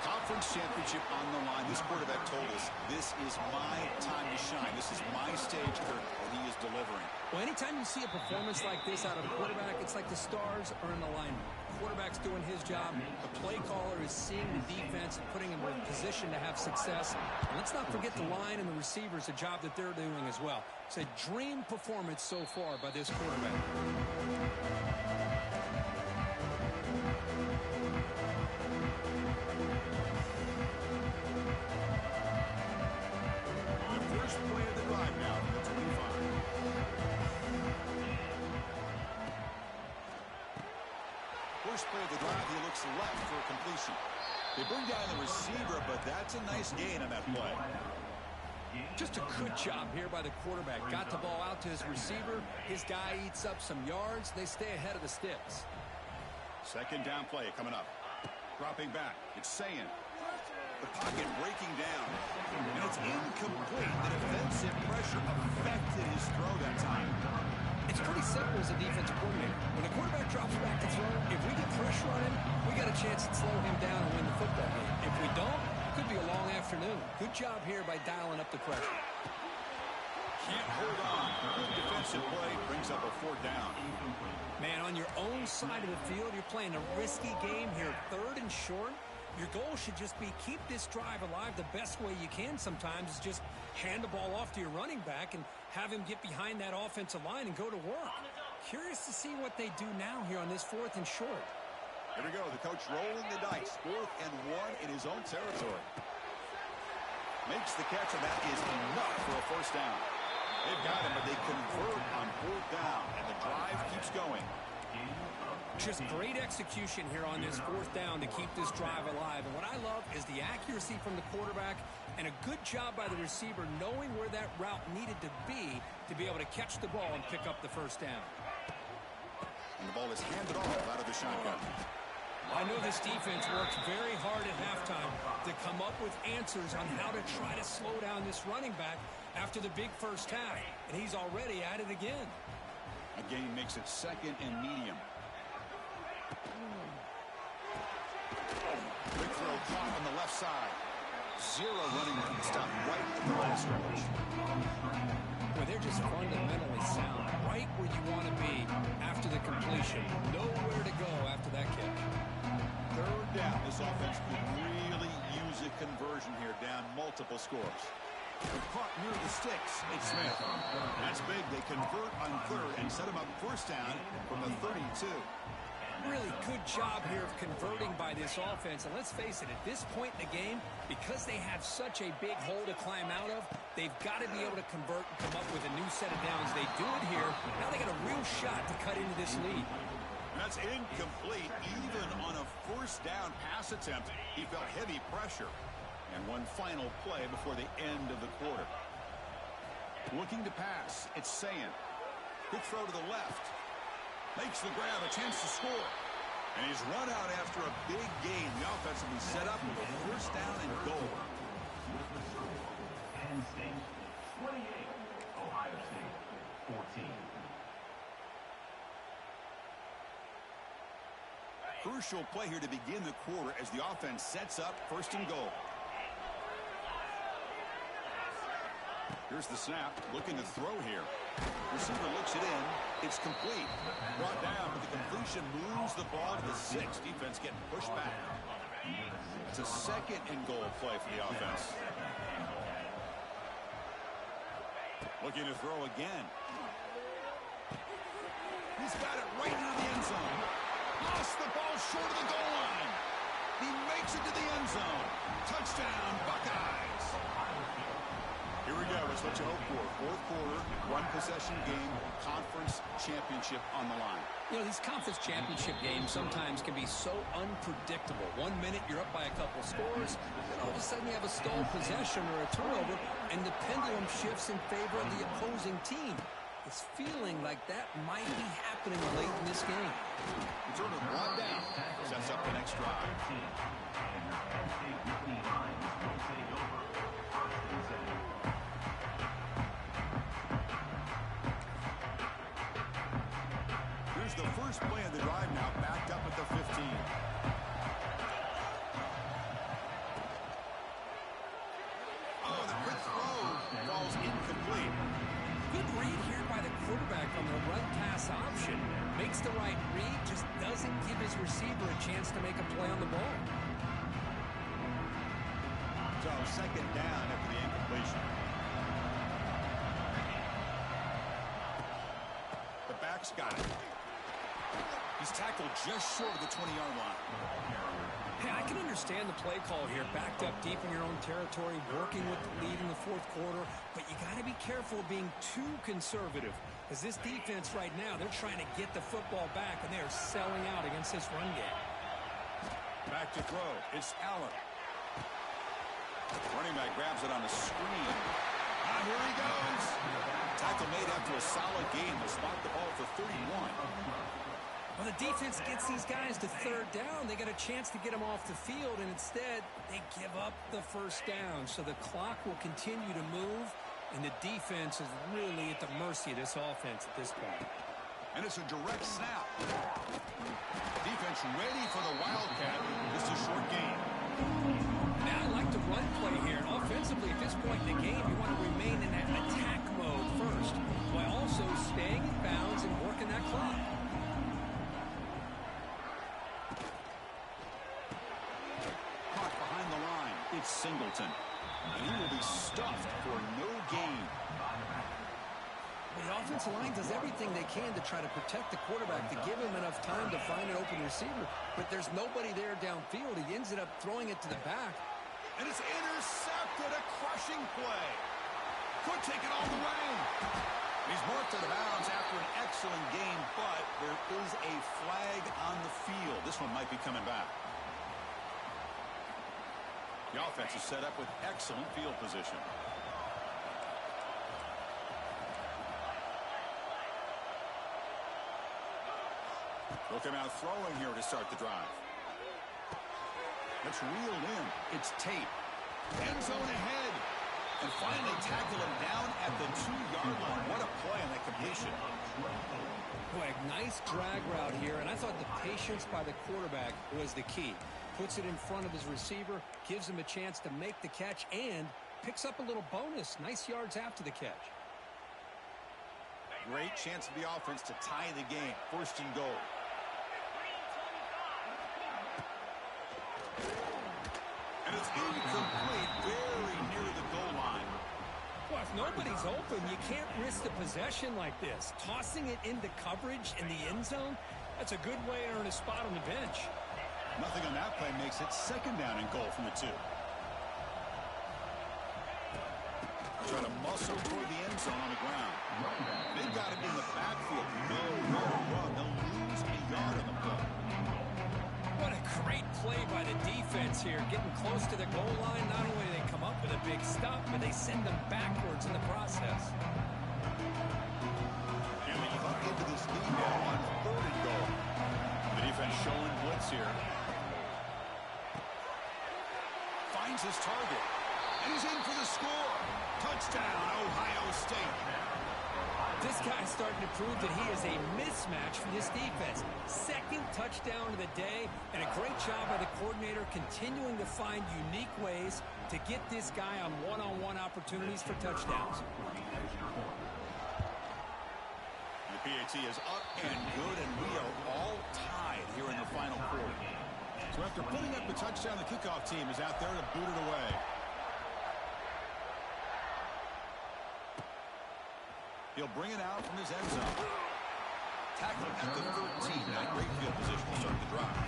Conference championship on the line. This quarterback told us, this is my time to shine. This is my stage, Kirk, and he is delivering. Well, anytime you see a performance like this out of a quarterback, it's like the stars are in alignment. Quarterback's doing his job. The play caller is seeing the defense and putting him in position to have success. And let's not forget the line and the receivers, a job that they're doing as well. It's a dream performance so far by this quarterback. First play of the drive, he looks left for a completion. They bring down the receiver, but that's a nice gain on that play. Just a good job here by the quarterback. Got the ball out to his receiver. His guy eats up some yards. They stay ahead of the sticks. 2nd down play coming up. Dropping back. It's Sayin. The pocket breaking down. And it's incomplete. The defensive pressure affected his throw that time. It's pretty simple as a defensive coordinator. When the quarterback drops back to throw, if we get pressure on him, we got a chance to slow him down and win the football game. If we don't, it could be a long afternoon. Good job here by dialing up the pressure. Can't hold on. Good defensive play brings up a 4th down. Man, on your own side of the field, you're playing a risky game here. 3rd and short. Your goal should just be keep this drive alive the best way you can sometimes is just hand the ball off to your running back and have him get behind that offensive line and go to work. Curious to see what they do now here on this 4th and short. Here we go. The coach rolling the dice. 4th and 1 in his own territory. Makes the catch, and that is enough for a first down. They've got him, but they convert on 4th down, and the drive keeps going. Just great execution here on this 4th down to keep this drive alive. And what I love is the accuracy from the quarterback and a good job by the receiver knowing where that route needed to be able to catch the ball and pick up the first down. And the ball is handed off out of the shotgun. I know this defense worked very hard at halftime to come up with answers on how to try to slow down this running back. after the big first half, and he's already at it again. A gain makes it 2nd and medium. Quick throw caught on the left side. 0 running room. Stopped right at the line of scrimmage. Well, they're just fundamentally sound. Right where you want to be after the completion. Nowhere to go after that catch. 3rd down. This offense could really use a conversion here, down multiple scores. They're caught near the sticks. It's Smith. That's big. They convert on 3rd and set him up 1st down from the 32. Really good job here of converting by this offense. And let's face it, at this point in the game, because they have such a big hole to climb out of, they've got to be able to convert and come up with a new set of downs. They do it here. Now they got a real shot to cut into this lead. That's incomplete. Even on a 1st down pass attempt, he felt heavy pressure. And one final play before the end of the quarter. Looking to pass, it's Sayan. Quick throw to the left. Makes the grab, a chance to score. And he's run out after a big gain. The offense will be set up with a 1st down and goal. Penn State 28, Ohio State 14. Crucial play here to begin the quarter as the offense sets up 1st and goal. Here's the snap, looking to throw here. Receiver looks it in. It's complete. Brought down, but the completion moves the ball to the 6. Defense getting pushed back. It's a 2nd and goal play for the offense. Looking to throw again. He's got it right into the end zone. Lost the ball short of the goal line. He makes it to the end zone. Touchdown, Buckeyes. Here we go. That's what you hope for. 4th quarter, 1-possession game, conference championship on the line. You know, these conference championship games sometimes can be so unpredictable. 1 minute you're up by a couple scores, then all of a sudden you have a stalled possession or a turnover, and the pendulum shifts in favor of the opposing team. It's feeling like that might be happening late in this game. Return of brought down. Sets up the next drive. Here's the first play of the drive now, backed up at the 15. Oh, the quick throw falls incomplete. Good read here by the quarterback on the run-pass option. Makes the right read, just doesn't give his receiver a chance to make a play on the ball. So 2nd down after the incompletion. The back's got it. He's tackled just short of the 20-yard line. Hey, I can understand the play call here, backed up deep in your own territory, working with the lead in the 4th quarter, but you got to be careful of being too conservative. As this defense right now, they're trying to get the football back, and they're selling out against this run game. Back to throw. It's Allen. Running back grabs it on the screen. Here he goes. Tackle made after a solid game. They'll spot the ball for 31. Well, the defense gets these guys to 3rd down. They got a chance to get them off the field, and instead they give up the 1st down. So the clock will continue to move, and the defense is really at the mercy of this offense at this point. And it's a direct snap. Defense ready for the Wildcat. This is a short game. Now I like the run play here. And offensively, at this point in the game, you want to remain in that attack mode first, while also staying in bounds and working that clock. It's Singleton, and he will be stuffed for no gain. The offensive line does everything they can to try to protect the quarterback, to give him enough time to find an open receiver, but there's nobody there downfield. He ends up throwing it to the back. And it's intercepted, a crushing play. Could take it all the way. He's marked out of bounds after an excellent game, but there is a flag on the field. This one might be coming back. The offense is set up with excellent field position. Look him out throwing here to start the drive. That's reeled in. It's Tate. End zone ahead. And finally tackle him down at the 2-yard line. What a play on that completion. Boy, nice drag route here, and I thought the patience by the quarterback was the key. Puts it in front of his receiver, gives him a chance to make the catch, and picks up a little bonus. Nice yards after the catch. Great chance for the offense to tie the game. First and goal. And it's incomplete, very near the goal line. Well, if nobody's open, you can't risk the possession like this. Tossing it into coverage in the end zone, that's a good way to earn a spot on the bench. Nothing on that play makes it second down and goal from the 2. Trying to muscle toward the end zone on the ground. They've got him in the backfield. Nowhere to run. They'll lose a yard on the play. What a great play by the defense here. Getting close to the goal line. Not only do they come up with a big stop, but they send them backwards in the process. And we hook into this lead now on 3rd and goal. The defense showing blitz here. Finds his target. And he's in for the score. Touchdown, Ohio State. This guy's starting to prove that he is a mismatch for this defense. 2nd touchdown of the day, and a great job by the coordinator continuing to find unique ways to get this guy on one-on-one opportunities for touchdowns. The PAT is up and good, and we are all tied here in the final quarter. So after putting up the touchdown, the kickoff team is out there to boot it away. He'll bring it out from his end zone. Tackle at the 13. Not great field position to start the drive.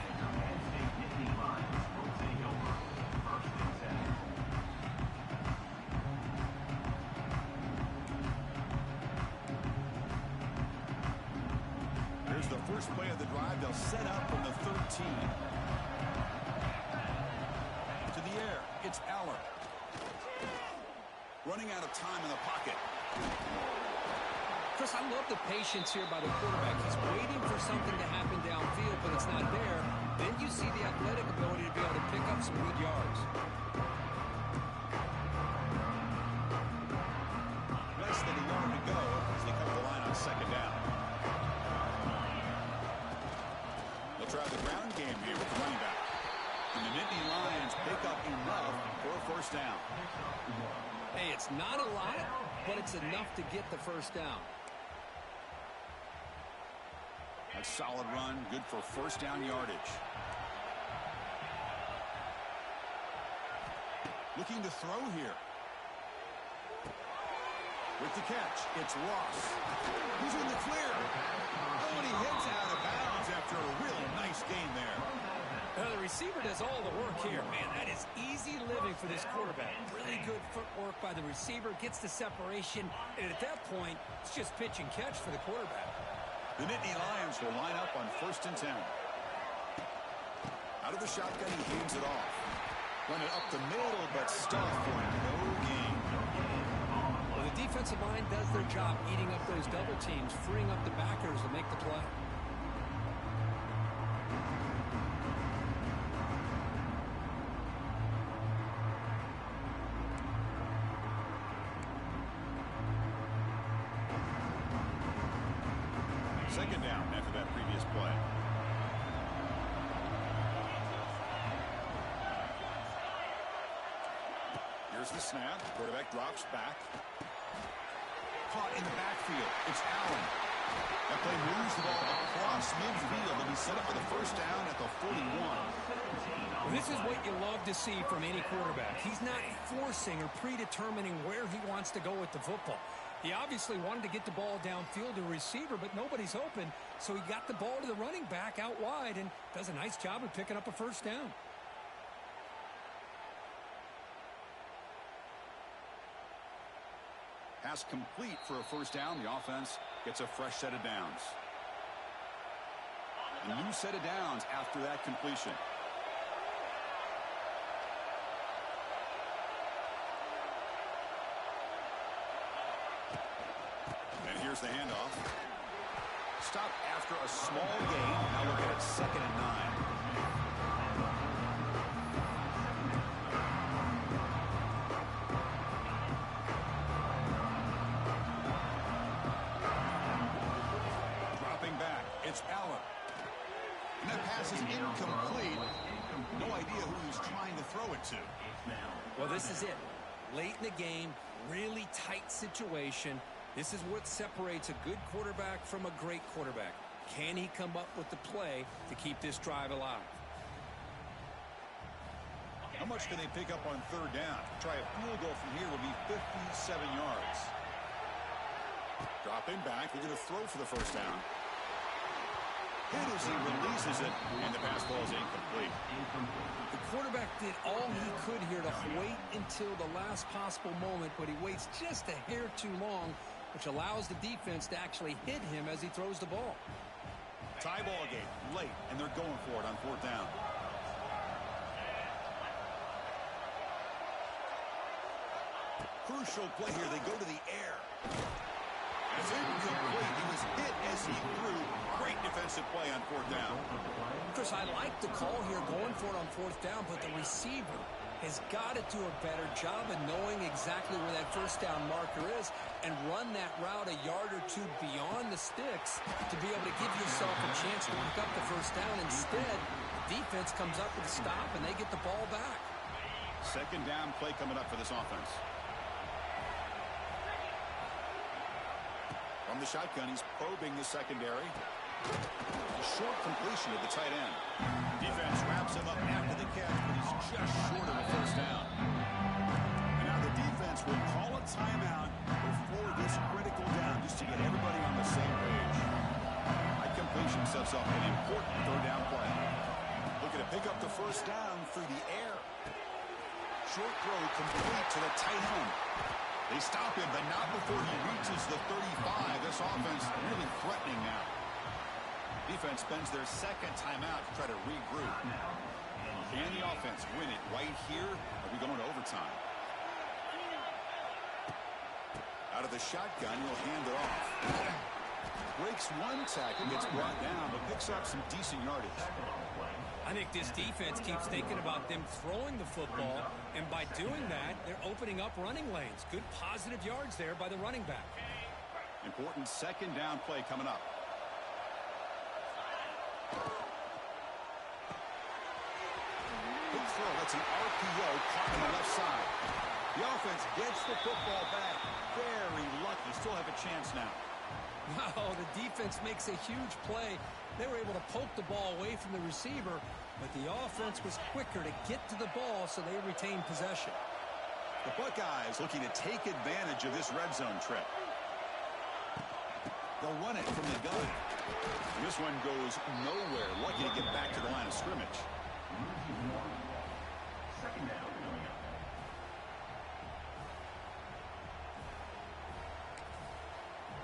Here's the first play of the drive. They'll set up from the 13. To the air. It's Allen. Running out of time in the pocket. Chris, I love the patience here by the quarterback. He's waiting for something to happen downfield, but it's not there. Then you see the athletic ability to be able to pick up some good yards. Less than a yard to go as they come to the line on 2nd down. They'll try the ground game here with the running back. And the Nittany Lions pick up enough for a 1st down. Hey, it's not a lot, but it's enough to get the 1st down. A solid run, good for 1st down yardage. Looking to throw here. With the catch, it's Ross. He's in the clear. Oh, and he hits out of bounds after a really nice gain there. The receiver does all the work here. Man, that is easy living for this quarterback. Really good footwork by the receiver, gets the separation, and at that point, it's just pitch and catch for the quarterback. The Nittany Lions will line up on 1st and 10. Out of the shotgun, he hands it off. Run it up the middle, but stuffed for no gain. Well, the defensive line does their job eating up those double teams, freeing up the backers to make the play. Second down after that previous play. Here's the snap. Quarterback drops back. Caught in the backfield. It's Allen. That play moves the ball across midfield, and he's set up for the 1st down at the 41. Well, this is what you love to see from any quarterback. He's not forcing or predetermining where he wants to go with the football. He obviously wanted to get the ball downfield to a receiver, but nobody's open, so he got the ball to the running back out wide and does a nice job of picking up a 1st down. Pass complete for a 1st down. The offense gets a fresh set of downs. A new set of downs after that completion. And here's the handoff. Stop after a small gain. Now look at it, 2nd and 9. It's Allen. And that pass is incomplete. No idea who he's trying to throw it to. Well, this is it. Late in the game, really tight situation. This is what separates a good quarterback from a great quarterback. Can he come up with the play to keep this drive alive? How much can they pick up on third down? Try a field goal from here would be 57 yards. Dropping back, they're going to throw for the first down. Hit as he releases it, and the pass ball is incomplete. The quarterback did all he could here to wait until the last possible moment, but he waits just a hair too long, which allows the defense to actually hit him as he throws the ball. Tie ball game, late, and they're going for it on fourth down. Crucial play here. They go to the air. It's incomplete. He was hit as he threw. Great defensive play on fourth down. Chris, I like the call here going for it on fourth down, but the receiver has got to do a better job of knowing exactly where that first down marker is and run that route a yard or two beyond the sticks to be able to give yourself a chance to pick up the first down. Instead, the defense comes up with a stop and they get the ball back. Second down play coming up for this offense. From the shotgun, he's probing the secondary. A short completion to the tight end. Defense wraps him up after the catch, but he's just short of the first down. And now the defense will call a timeout before this critical down just to get everybody on the same page. That completion sets up an important third down play. Looking to pick up the first down through the air. Short throw complete to the tight end. They stop him, but not before he reaches the 35. This offense really threatening now. Defense spends their second timeout to try to regroup. Can the offense win it right here? Are we going to overtime? Out of the shotgun, he'll hand it off. Breaks one tackle, gets brought down, but picks up some decent yardage. I think this defense keeps thinking about them throwing the football, and by doing that, they're opening up running lanes. Good positive yards there by the running back. Important second down play coming up. Big throw, that's an RPO caught on the left side. The offense gets the football back. Very lucky. Still have a chance now. Wow, the defense makes a huge play. They were able to poke the ball away from the receiver, but the offense was quicker to get to the ball, so they retained possession. The Buckeyes looking to take advantage of this red zone trip. They'll run it from the gun. And this one goes nowhere. Lucky to get back to the line of scrimmage. Second down coming up.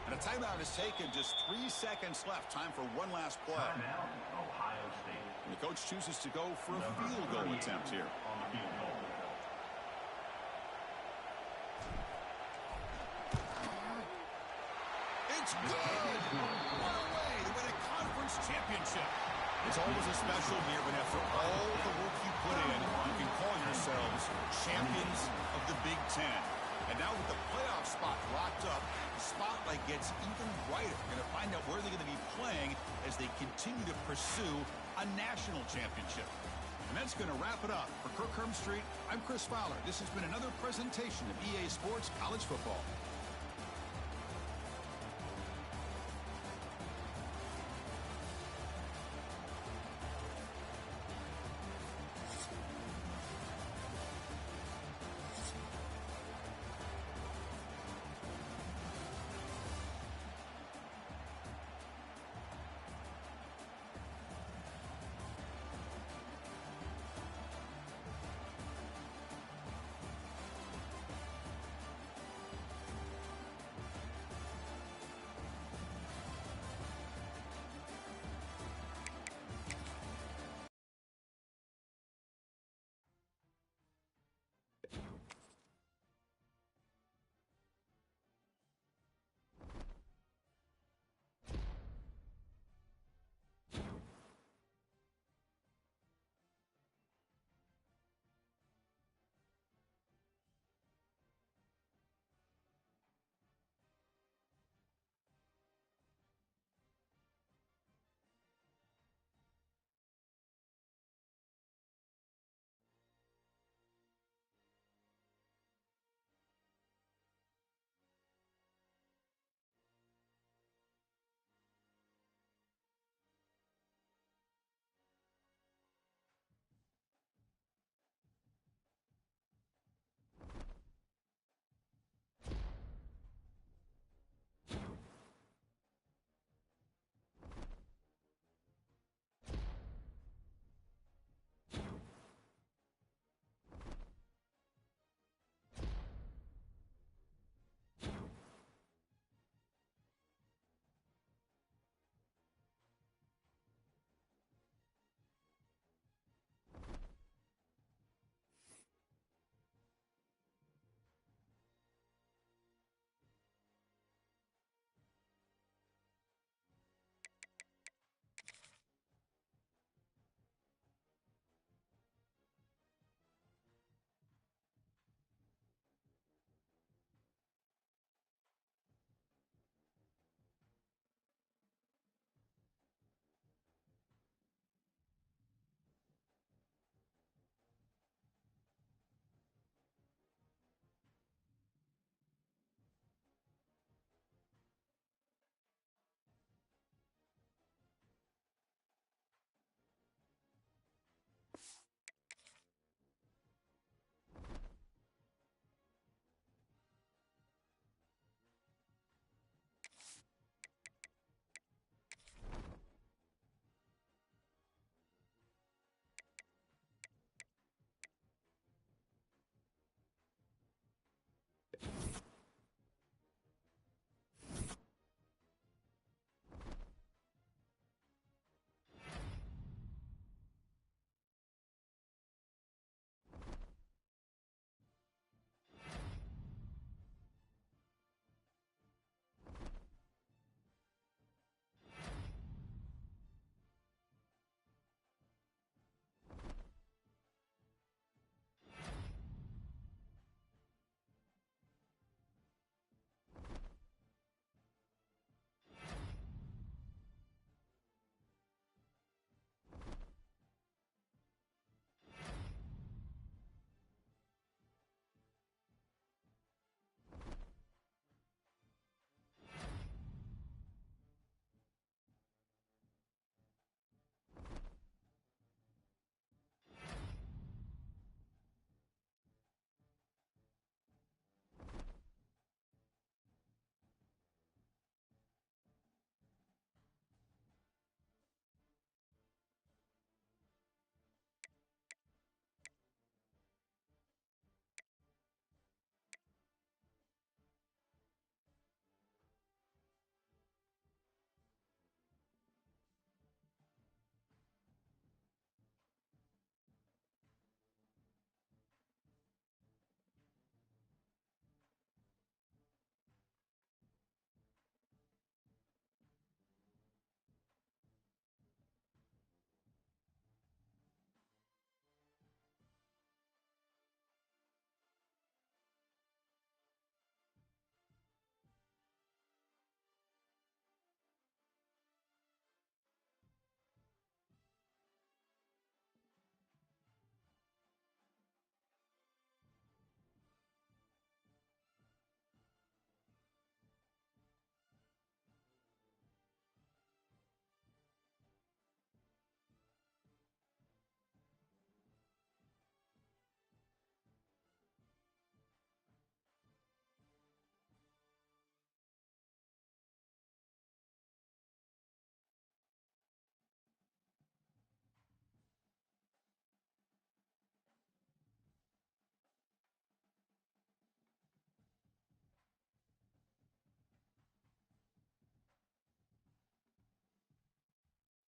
And a timeout is taken. Just 3 seconds left. Time for one last play. Timeout, Ohio State. And the coach chooses to go for a field goal attempt here. On the field goal. It's good! What a way to win a conference championship. It's always a special year, but after all the work you put in, you can call yourselves champions of the Big Ten. And now with the playoff spot locked up, the spotlight gets even brighter. We're going to find out where they're going to be playing as they continue to pursue a national championship. And that's going to wrap it up. For Kirk Street, I'm Chris Fowler. This has been another presentation of EA Sports College Football.